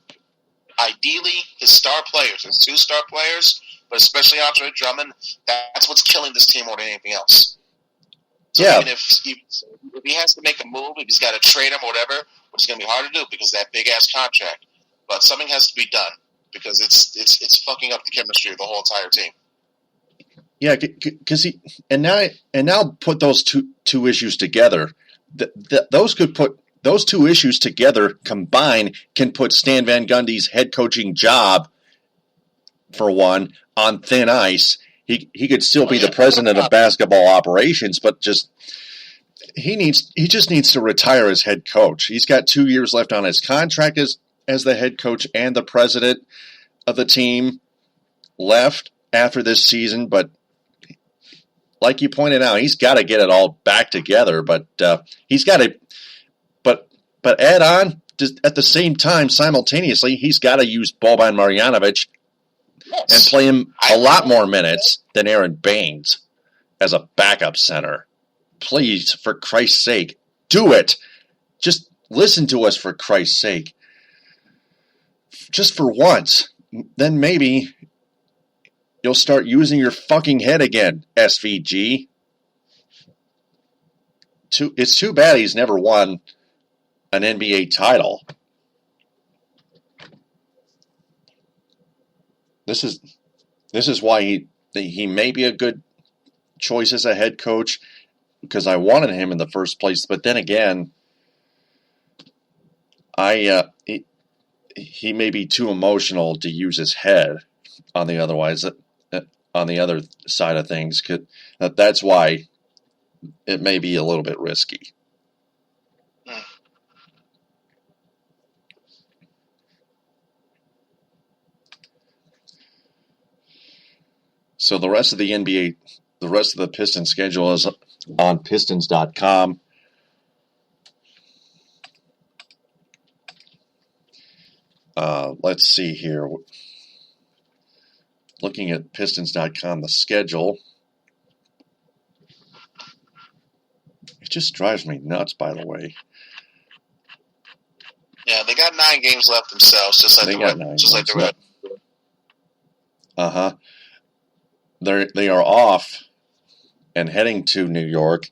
ideally his star players, his 2 star players, but especially Andre Drummond, that's what's killing this team more than anything else. So yeah. Even if he has to make a move, if he's got to trade him or whatever, which is going to be hard to do because of that big-ass contract, but something has to be done because it's fucking up the chemistry of the whole entire team. Yeah, because now put those two issues together. Those 2 issues together combined can put Stan Van Gundy's head coaching job, for one, on thin ice. He could still be the president of basketball operations, but he just needs to retire as head coach. He's got 2 years left on his contract as the head coach and the president of the team left after this season, but like you pointed out, he's got to get it all back together. But he's got to, but add on just at the same time, simultaneously, he's got to use Boban Marjanovic and play him a lot more minutes than Aaron Baines as a backup center. Please, for Christ's sake, do it. Just listen to us, for Christ's sake. Just for once. Then maybe you'll start using your fucking head again, SVG. It's too bad he's never won an NBA title. This is why he may be a good choice as a head coach, because I wanted him in the first place. But then again, he may be too emotional to use his head on the other side of things. That's why it may be a little bit risky. So the rest of the NBA, the rest of the Pistons schedule is on Pistons.com. Let's see here. Looking at Pistons.com, the schedule. It just drives me nuts, by the way. Yeah, they got 9 games left themselves, just like the Red. Uh-huh. They are off and heading to New York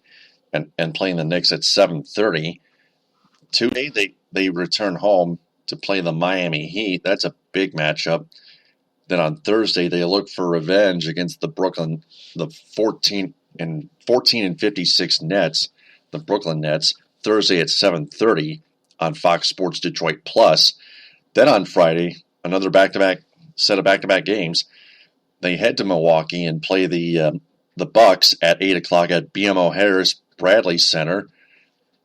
and playing the Knicks at 7:30. Today they return home to play the Miami Heat. That's a big matchup. Then on Thursday they look for revenge against the 14 and 56 Nets, the Brooklyn Nets. Thursday at 7:30 on Fox Sports Detroit Plus. Then on Friday, another set of back-to-back games. They head to Milwaukee and play the Bucks at 8 o'clock at BMO Harris Bradley Center.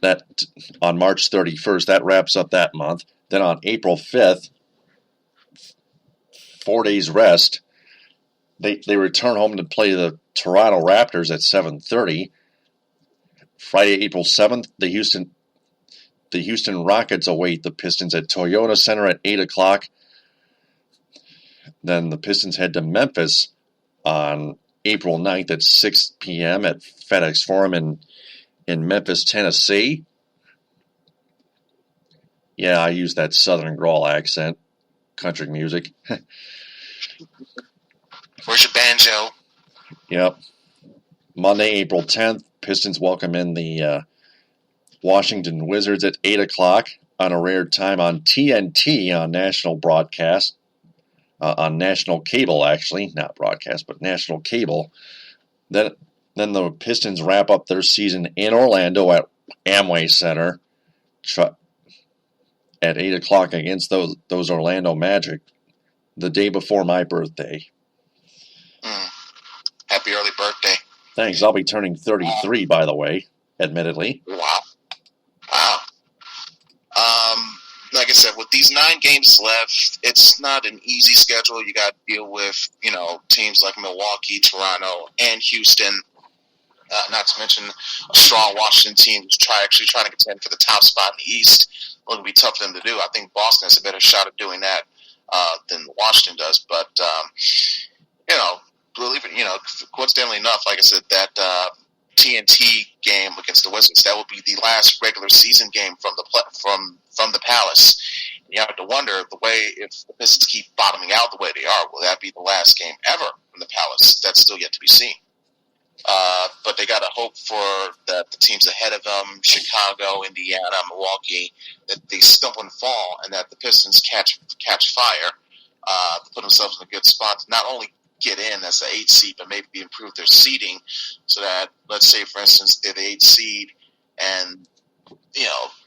That on March 31st. That wraps up that month. Then on April 5th, 4 days rest, they return home to play the Toronto Raptors at 7:30. Friday, April 7th, the Houston Rockets await the Pistons at Toyota Center at 8 o'clock. Then the Pistons head to Memphis on April 9th at 6 p.m. at FedEx Forum in Memphis, Tennessee. Yeah, I use that Southern drawl accent. Country music. Where's your banjo? Yep. Monday, April 10th, Pistons welcome in the Washington Wizards at 8 o'clock on a rare time on TNT on national broadcast. On national cable, actually. Not broadcast, but national cable. Then the Pistons wrap up their season in Orlando at Amway Center at 8 o'clock against those Orlando Magic the day before my birthday. Happy early birthday. Thanks. I'll be turning 33, by the way, admittedly. Wow. Like I said, with these 9 games left, it's not an easy schedule. You got to deal with, teams like Milwaukee, Toronto, and Houston. Not to mention a strong Washington team who's trying to contend for the top spot in the East. It's going to be tough for them to do. I think Boston has a better shot at doing that than Washington does. But, believe it, coincidentally enough, like I said, that TNT game against the Wizards, that will be the last regular season game from the Palace. And you have to wonder if the Pistons keep bottoming out the way they are, will that be the last game ever from the Palace? That's still yet to be seen. But they got to hope for that the teams ahead of them, Chicago, Indiana, Milwaukee, that they stumble and fall, and that the Pistons catch fire to put themselves in a good spot to not only get in as the 8th seed, but maybe improve their seeding so that, let's say, for instance, they're the 8th seed and,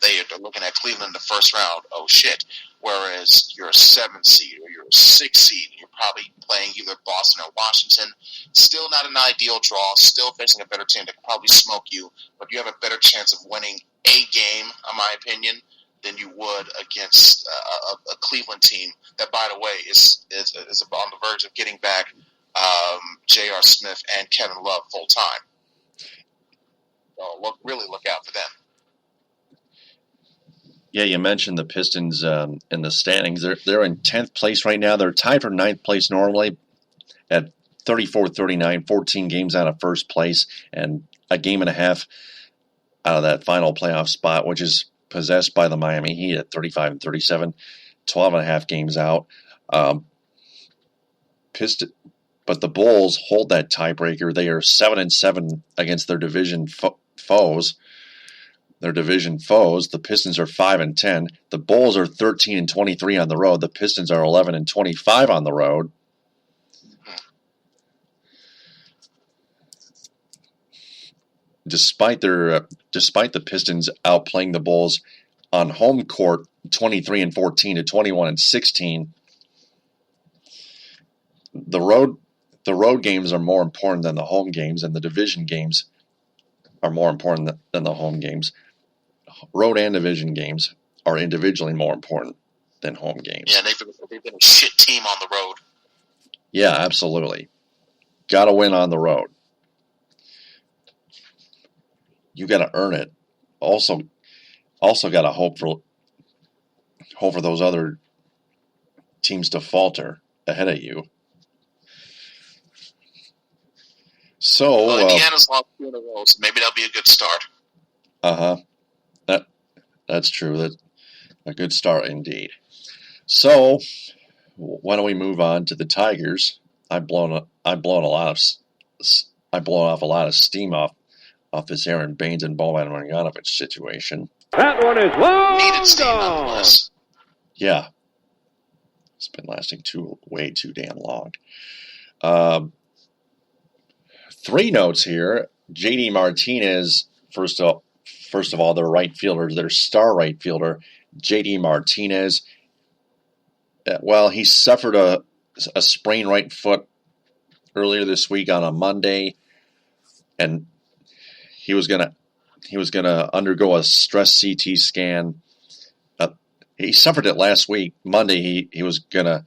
they're looking at Cleveland in the first round. Oh, shit. Whereas you're a 7th seed or you're a 6th seed, and you're probably playing either Boston or Washington. Still not an ideal draw, still facing a better team that could probably smoke you, but you have a better chance of winning a game, in my opinion, than you would against a Cleveland team that, by the way, is on the verge of getting back J.R. Smith and Kevin Love full time. So really look out for them. Yeah, you mentioned the Pistons in the standings. They're in 10th place right now. They're tied for 9th place normally at 34-39, 14 games out of first place, and a game and a half out of that final playoff spot, which is possessed by the Miami Heat at 35-37, 12 and a half games out. But the Bulls hold that tiebreaker. They are 7-7 against their division foes. The Pistons are 5-10. The Bulls are 13-23 on the road. The Pistons are 11-25 on the road. Despite the Pistons outplaying the Bulls on home court 23-14 to 21-16, the road games are more important than the home games, and the division games are more important than the home games. Road and division games are individually more important than home games. Yeah, they've been a shit team on the road. Yeah, absolutely. Got to win on the road. You got to earn it. Also got to hope for those other teams to falter ahead of you. So Indiana's lost 2 in a row, so maybe that'll be a good start. That's true. That's a good start indeed. So why don't we move on to the Tigers? I've blown off a lot of steam off this Aaron Baines and Boban Marjanovic situation. That one is long Needed steam gone. nonetheless. Yeah. It's been lasting way too damn long. 3 notes here. J.D. Martinez, first of all, their right fielder, their star right fielder, J.D. Martinez. Well, he suffered a sprained right foot earlier this week on a Monday, and he was gonna undergo a stress CT scan. He suffered it last week. Monday, he was gonna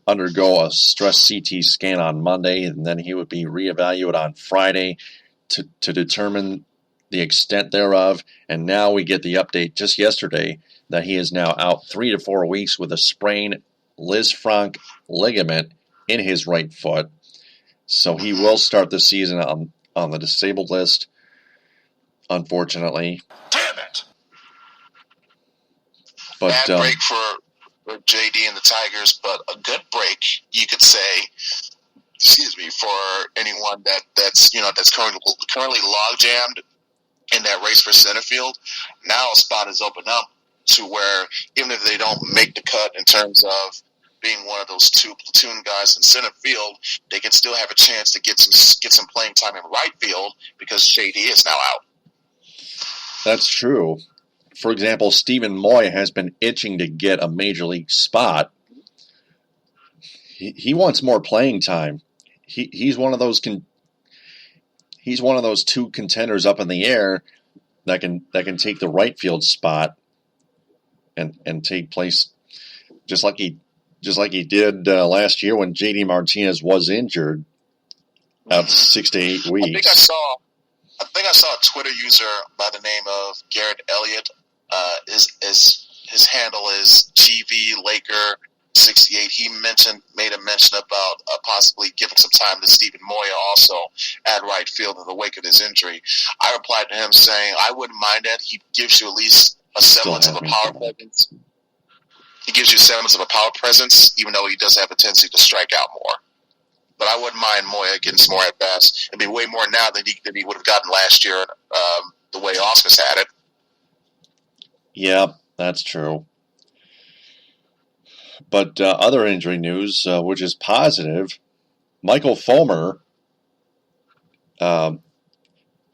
undergo a stress CT scan on Monday, and then he would be reevaluated on Friday to determine the extent thereof. And now we get the update just yesterday that he is now out 3 to 4 weeks with a sprained Lisfranc ligament in his right foot. So he will start the season on the disabled list, unfortunately. Damn it! But bad break for JD and the Tigers, but a good break, you could say. Excuse me, for anyone that's currently log jammed in that race for center field. Now a spot is open up to where even if they don't make the cut in terms of being one of those two platoon guys in center field, they can still have a chance to get some playing time in right field because JD is now out. That's true. For example, Stephen Moy has been itching to get a major league spot. He wants more playing time. He's one of those two contenders up in the air that can take the right field spot and take place just like he did last year when JD Martinez was injured out 6 to 8 weeks. I think I saw a Twitter user by the name of Garrett Elliott. His handle is GV Laker 68. He made a mention about possibly giving some time to Stephen Moya also at right field in the wake of his injury. I replied to him saying I wouldn't mind that. He gives you at least a semblance of a power presence. He gives you a semblance of a power presence, even though he does have a tendency to strike out more. But I wouldn't mind Moya getting some more at bats. It'd be way more now than he would have gotten last year. The way Oscars had it. Yeah, that's true. But other injury news, which is positive, Michael Fulmer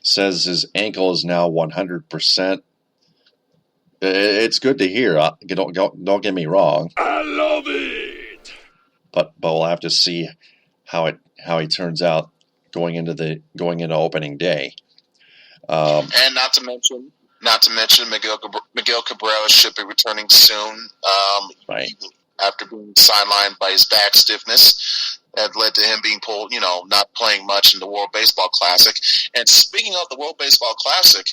says his ankle is now 100%. It's good to hear. Don't get me wrong. I love it. But we'll have to see how he turns out going into opening day. And not to mention Miguel Cabrera should be returning soon. Right. After being sidelined by his back stiffness, that led to him being pulled, not playing much in the World Baseball Classic. And speaking of the World Baseball Classic,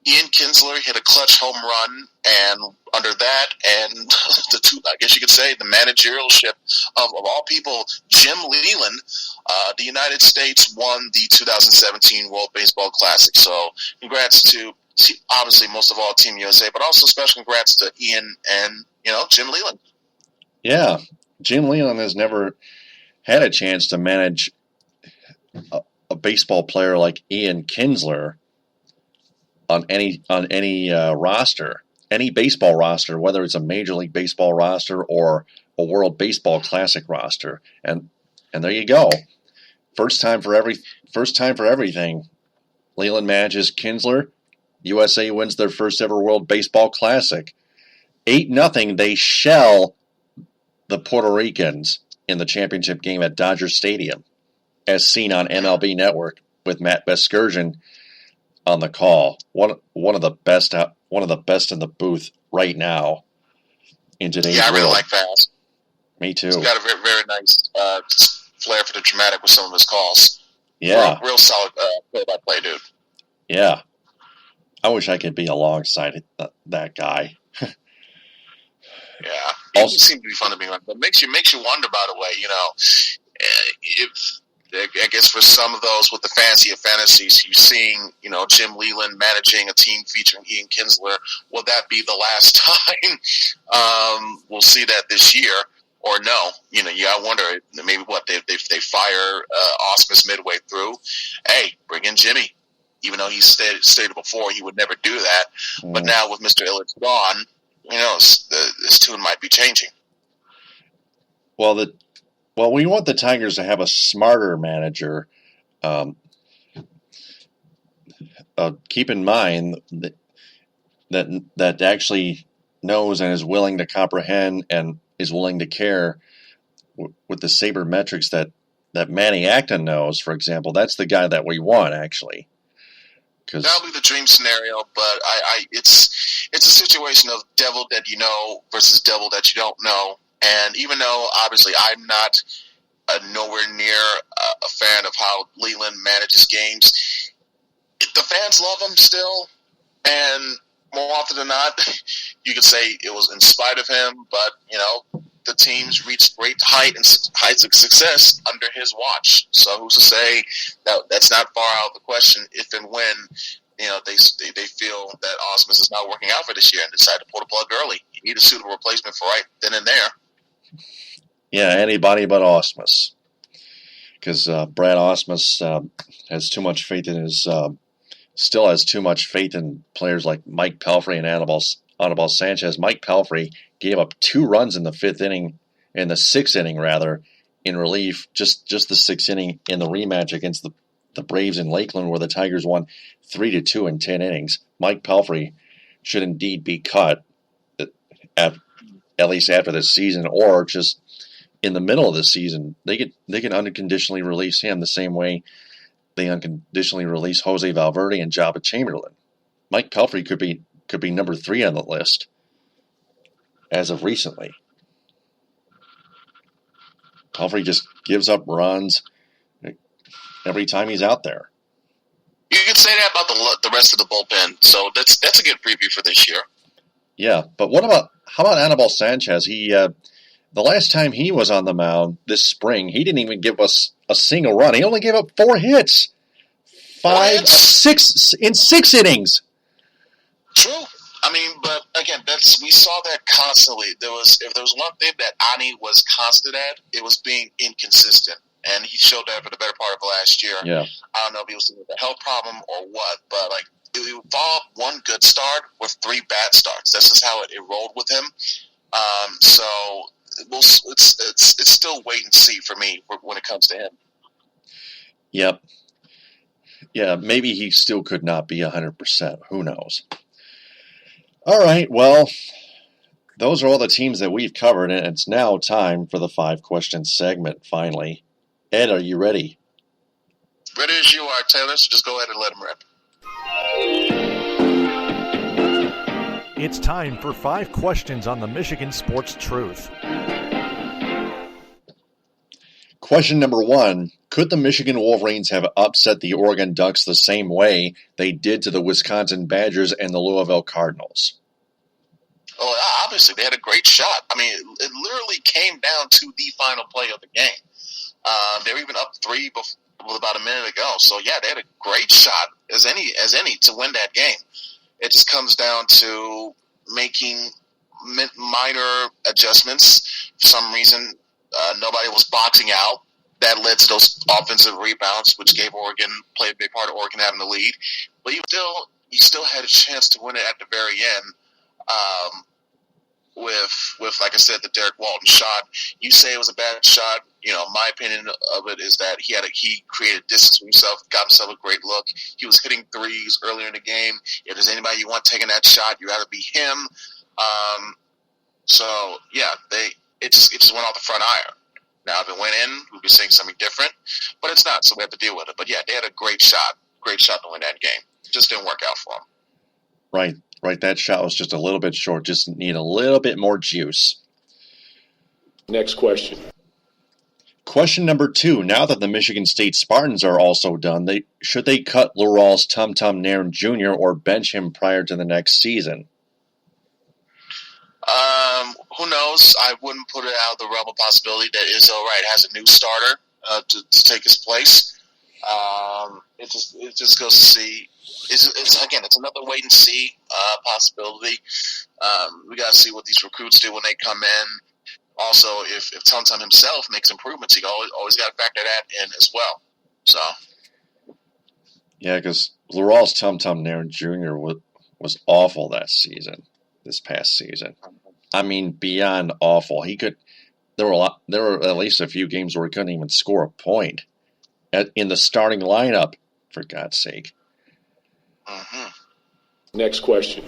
Ian Kinsler hit a clutch home run, and under that, and I guess you could say, the managerialship of all people, Jim Leland, the United States won the 2017 World Baseball Classic. So congrats to, obviously, most of all, Team USA, but also special congrats to Ian and, Jim Leland. Yeah, Jim Leland has never had a chance to manage a baseball player like Ian Kinsler on any roster, any baseball roster, whether it's a Major League Baseball roster or a World Baseball Classic roster, and there you go, first time for everything. Leland manages Kinsler. USA wins their first ever World Baseball Classic. 8-0. They shell the Puerto Ricans in the championship game at Dodger Stadium, as seen on MLB Network with Matt Beskergen on the call. One of the best in the booth right now in today's world. Yeah, I really like that. Me too. He's got a very, very nice flair for the dramatic with some of his calls. Yeah, real solid play-by-play dude. Yeah, I wish I could be alongside that guy. Yeah, he seems to be fun to be around, but makes you wonder. By the way, if I guess for some of those with the fancy of fantasies, you're seeing Jim Leland managing a team featuring Ian Kinsler. Will that be the last time? We'll see that this year, or no? I wonder. Maybe they fire Osmus midway through. Hey, bring in Jimmy, even though he stated before he would never do that. But now with Mr. Illich gone, this tune might be changing. Well, we want the Tigers to have a smarter manager. Keep in mind that actually knows and is willing to comprehend and is willing to care with the sabermetrics that Manny Acton knows, for example, that's the guy that we want, actually. That'll be the dream scenario, but it's a situation of devil that you know versus devil that you don't know. And even though, obviously, I'm not nowhere near a fan of how Leland manages games, the fans love him still. And more often than not, you could say it was in spite of him, but, the teams reached great heights of success under his watch. So who's to say that that's not far out of the question if and when, they feel that Osmus is not working out for this year and decide to pull the plug early. You need a suitable replacement for right then and there. Yeah, anybody but Osmus. Because Brad Osmus has too much faith in his still has too much faith in players like Mike Pelfrey and Anibal Sanchez. Mike Pelfrey gave up 2 runs in the 6th inning, in relief. Just the 6th inning in the rematch against the Braves in Lakeland, where the Tigers won 3-2 in 10 innings. Mike Pelfrey should indeed be cut, at least after this season, or just in the middle of the season. They can unconditionally release him the same way they unconditionally release Jose Valverde and Jabba Chamberlain. Mike Pelfrey could be number 3 on the list as of recently. Pelfrey just gives up runs every time he's out there. You can say that about the rest of the bullpen. So that's a good preview for this year. Yeah, but how about Anibal Sanchez? He the last time he was on the mound this spring, he didn't even give us a single run. He only gave up 4 hits. 6 in 6 innings. True. I mean, but again, we saw that constantly. If there was one thing that Ani was constant at, it was being inconsistent, and he showed that for the better part of last year. Yeah. I don't know if he was dealing with a health problem or what, but it involved one good start with 3 bad starts. That's just how it rolled with him. So it's still wait and see for me when it comes to him. Yep. Yeah, maybe he still could not be 100%. Who knows? All right, well, those are all the teams that we've covered, and it's now time for the 5-question segment, finally. Ed, are you ready? Ready as you are, Taylor, so just go ahead and let him rip. It's time for 5 questions on the Michigan Sports Truth. Question number 1. Could the Michigan Wolverines have upset the Oregon Ducks the same way they did to the Wisconsin Badgers and the Louisville Cardinals? Oh, obviously, they had a great shot. I mean, it literally came down to the final play of the game. They were even up 3 with about a minute ago. So, yeah, they had a great shot as any to win that game. It just comes down to making minor adjustments. For some reason, nobody was boxing out. That led to those offensive rebounds, which gave Oregon, played a big part of Oregon having the lead. But you still had a chance to win it at the very end. With like I said, the Derek Walton shot. You say it was a bad shot. My opinion of it is that he created distance for himself, got himself a great look. He was hitting threes earlier in the game. If there's anybody you want taking that shot, you got to be him. So yeah, it just went off the front iron. Now, if it went in, we'd be saying something different, but it's not, so we have to deal with it. But yeah, they had a great shot to win that game. It just didn't work out for them. Right. That shot was just a little bit short. Just need a little bit more juice. Next question. Question number 2. Now that the Michigan State Spartans are also done, should they cut Lural's Tum Tum Nairn Jr. or bench him prior to the next season? Who knows? I wouldn't put it out of the realm of possibility that Izzo Wright has a new starter to take his place. It just goes to see. It's another wait and see possibility. We got to see what these recruits do when they come in. Also, if Tum Tum himself makes improvements, you always got to factor that in as well. So, yeah, because Lural's Tum Tum Nairn Jr. was awful this past season. I mean, beyond awful. There were at least a few games where he couldn't even score a point in the starting lineup, for God's sake. Next question.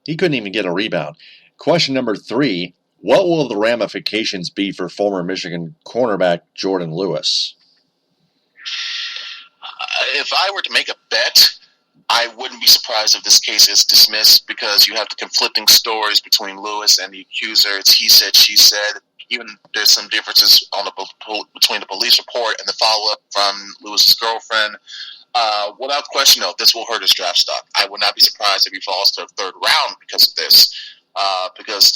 He couldn't even get a rebound. Question number 3. What will the ramifications be for former Michigan cornerback Jordan Lewis? If I were to make a bet, I wouldn't be surprised if this case is dismissed because you have the conflicting stories between Lewis and the accuser. It's he said, she said. Even there's some differences on between the police report and the follow-up from Lewis's girlfriend. Without question, though, this will hurt his draft stock. I would not be surprised if he falls to the third round because of this. Because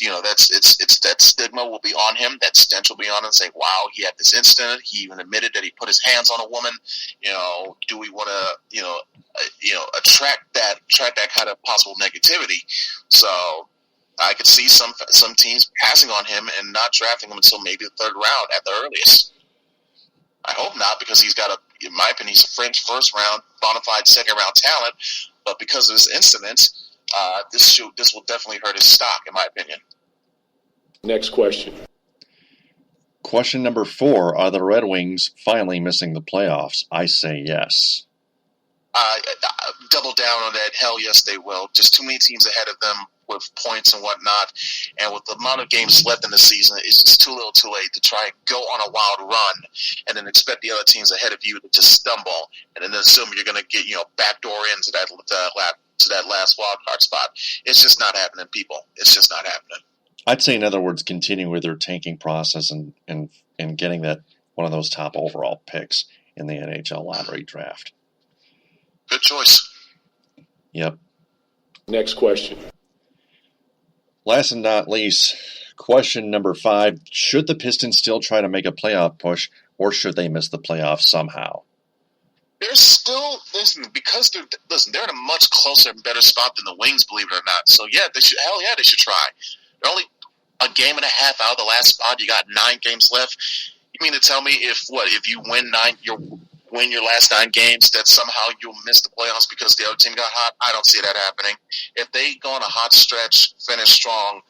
that stigma will be on him, that stench will be on him. Saying, "Wow, he had this incident. He even admitted that he put his hands on a woman." Do we want to, attract that kind of possible negativity? So I could see some teams passing on him and not drafting him until maybe the third round at the earliest. I hope not, because he's got in my opinion, he's a French first round, bona fide second round talent. But because of this incident, this will definitely hurt his stock, in my opinion. Next question. Question number 4. Are the Red Wings finally missing the playoffs? I say yes. Double down on that. Hell yes, they will. Just too many teams ahead of them with points and whatnot. And with the amount of games left in the season, it's just too little too late to try and go on a wild run and then expect the other teams ahead of you to just stumble and then assume you're going to get, backdoor into that last wild card spot. It's just not happening, people. It's just not happening. I'd say, in other words, continue with their tanking process and getting that one of those top overall picks in the NHL lottery draft. Good choice. Yep. Next question. Last and not least, question number 5. Should the Pistons still try to make a playoff push, or should they miss the playoffs somehow? They're still, because they're in a much closer and better spot than the Wings, believe it or not. So yeah, they should try. They're only a game and a half out of the last spot. You got 9 games left. You mean to tell me if you win your last 9 games, that somehow you'll miss the playoffs because the other team got hot? I don't see that happening. If they go on a hot stretch, finish strong,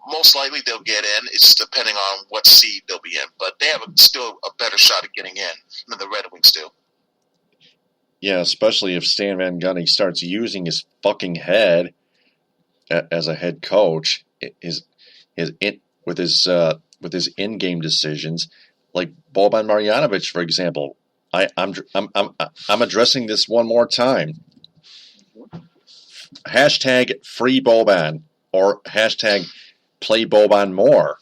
most likely they'll get in. It's just depending on what seed they'll be in. But they have still a better shot at getting in than the Red Wings do. Yeah, especially if Stan Van Gundy starts using his fucking head as a head coach, with his in-game decisions, like Boban Marjanovic, for example. I'm addressing this one more time. Hashtag free Boban, or hashtag play Boban more.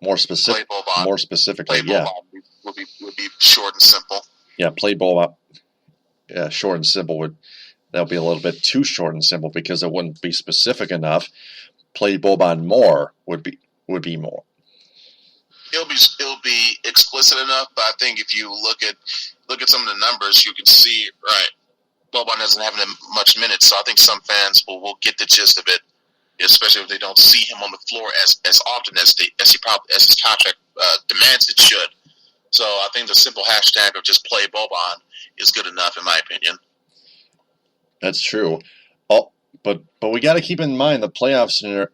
More specifically, Play yeah. Boban would be short and simple. Yeah, play Boban. Yeah, short and simple that'll be a little bit too short and simple because it wouldn't be specific enough. Play Boban more would be more. It'll be explicit enough, but I think if you look at some of the numbers, you can see right. Boban doesn't have much minutes, so I think some fans will get the gist of it, especially if they don't see him on the floor as often as his contract demands it should. So I think the simple hashtag of just play Boban is good enough, in my opinion. That's true. Oh, but we got to keep in mind the playoff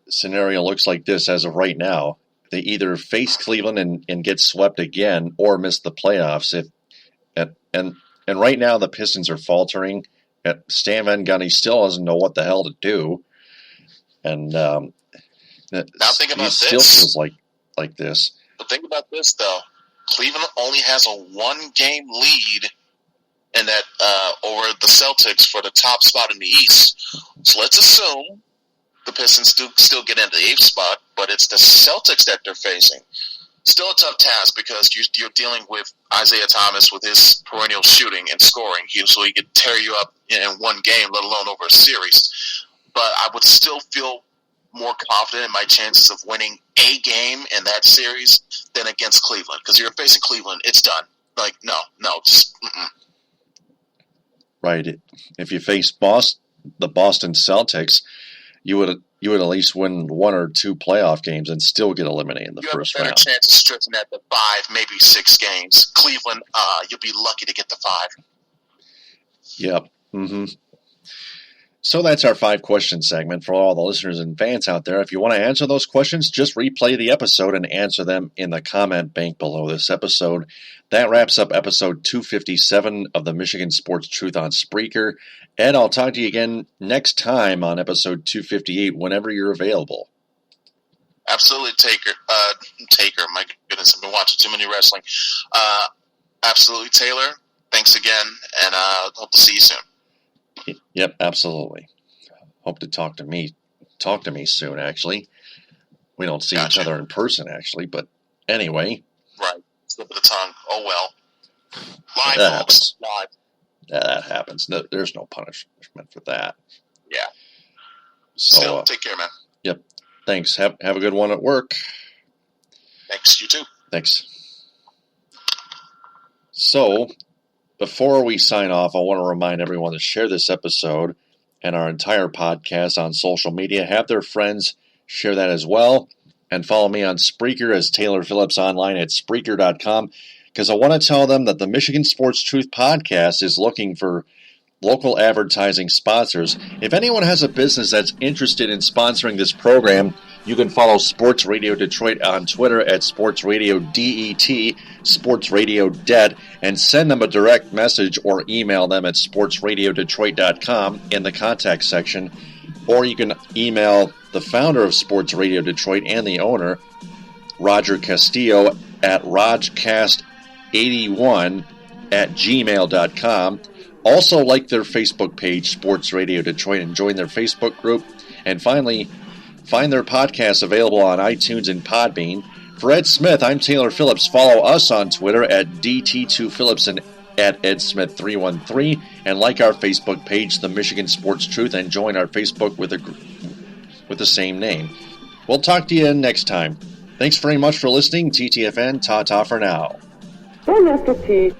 scenario looks like this as of right now. They either face Cleveland and get swept again, or miss the playoffs. And right now the Pistons are faltering. Stan Van Gundy still doesn't know what the hell to do. And now think about this. Still feels like this. But think about this though. Cleveland only has a 1-game lead in that over the Celtics for the top spot in the East. So let's assume the Pistons still get into the 8th spot, but it's the Celtics that they're facing. Still a tough task because you're dealing with Isaiah Thomas with his perennial shooting and scoring. So he could tear you up in one game, let alone over a series. But I would still feel more confident in my chances of winning a game in that series than against Cleveland. Because you're facing Cleveland, it's done. Like, no, just Right. If you face the Boston Celtics, you would at least win 1 or 2 playoff games and still get eliminated in the first round. You have a better chance of stretching that to 5, maybe 6 games. Cleveland, you'll be lucky to get to 5. Yep. Mm-hmm. So that's our 5-question segment for all the listeners and fans out there. If you want to answer those questions, just replay the episode and answer them in the comment bank below this episode. That wraps up episode 257 of the Michigan Sports Truth on Spreaker. Ed, I'll talk to you again next time on episode 258 whenever you're available. Absolutely, Taker. My goodness, I've been watching too many wrestling. Absolutely, Taylor. Thanks again, and hope to see you soon. Yep, absolutely. Hope to talk to me soon. Actually, we don't see each other in person, actually, but anyway. Right, slip of the tongue. Oh well. Live, That folks. happens. Live. That happens. No, there's no punishment for that. Yeah. So, Still, take care, man. Yep. Thanks. Have a good one at work. Thanks. You too. Thanks. So, before we sign off, I want to remind everyone to share this episode and our entire podcast on social media. Have their friends share that as well. And follow me on Spreaker as Taylor Phillips online at Spreaker.com, because I want to tell them that the Michigan Sports Truth podcast is looking for local advertising sponsors. If anyone has a business that's interested in sponsoring this program, you can follow Sports Radio Detroit on Twitter at Sports Radio DET, Sports Radio DET, and send them a direct message or email them at sportsradiodetroit.com in the contact section. Or you can email the founder of Sports Radio Detroit and the owner, Roger Castillo, at rajcast81@gmail.com. Also, like their Facebook page, Sports Radio Detroit, and join their Facebook group. And finally, find their podcasts available on iTunes and Podbean. For Ed Smith, I'm Taylor Phillips. Follow us on Twitter at DT2Phillips and at EdSmith313. And like our Facebook page, The Michigan Sports Truth, and join our Facebook with the same name. We'll talk to you next time. Thanks very much for listening. TTFN, ta-ta for now. Bye, Mr. T.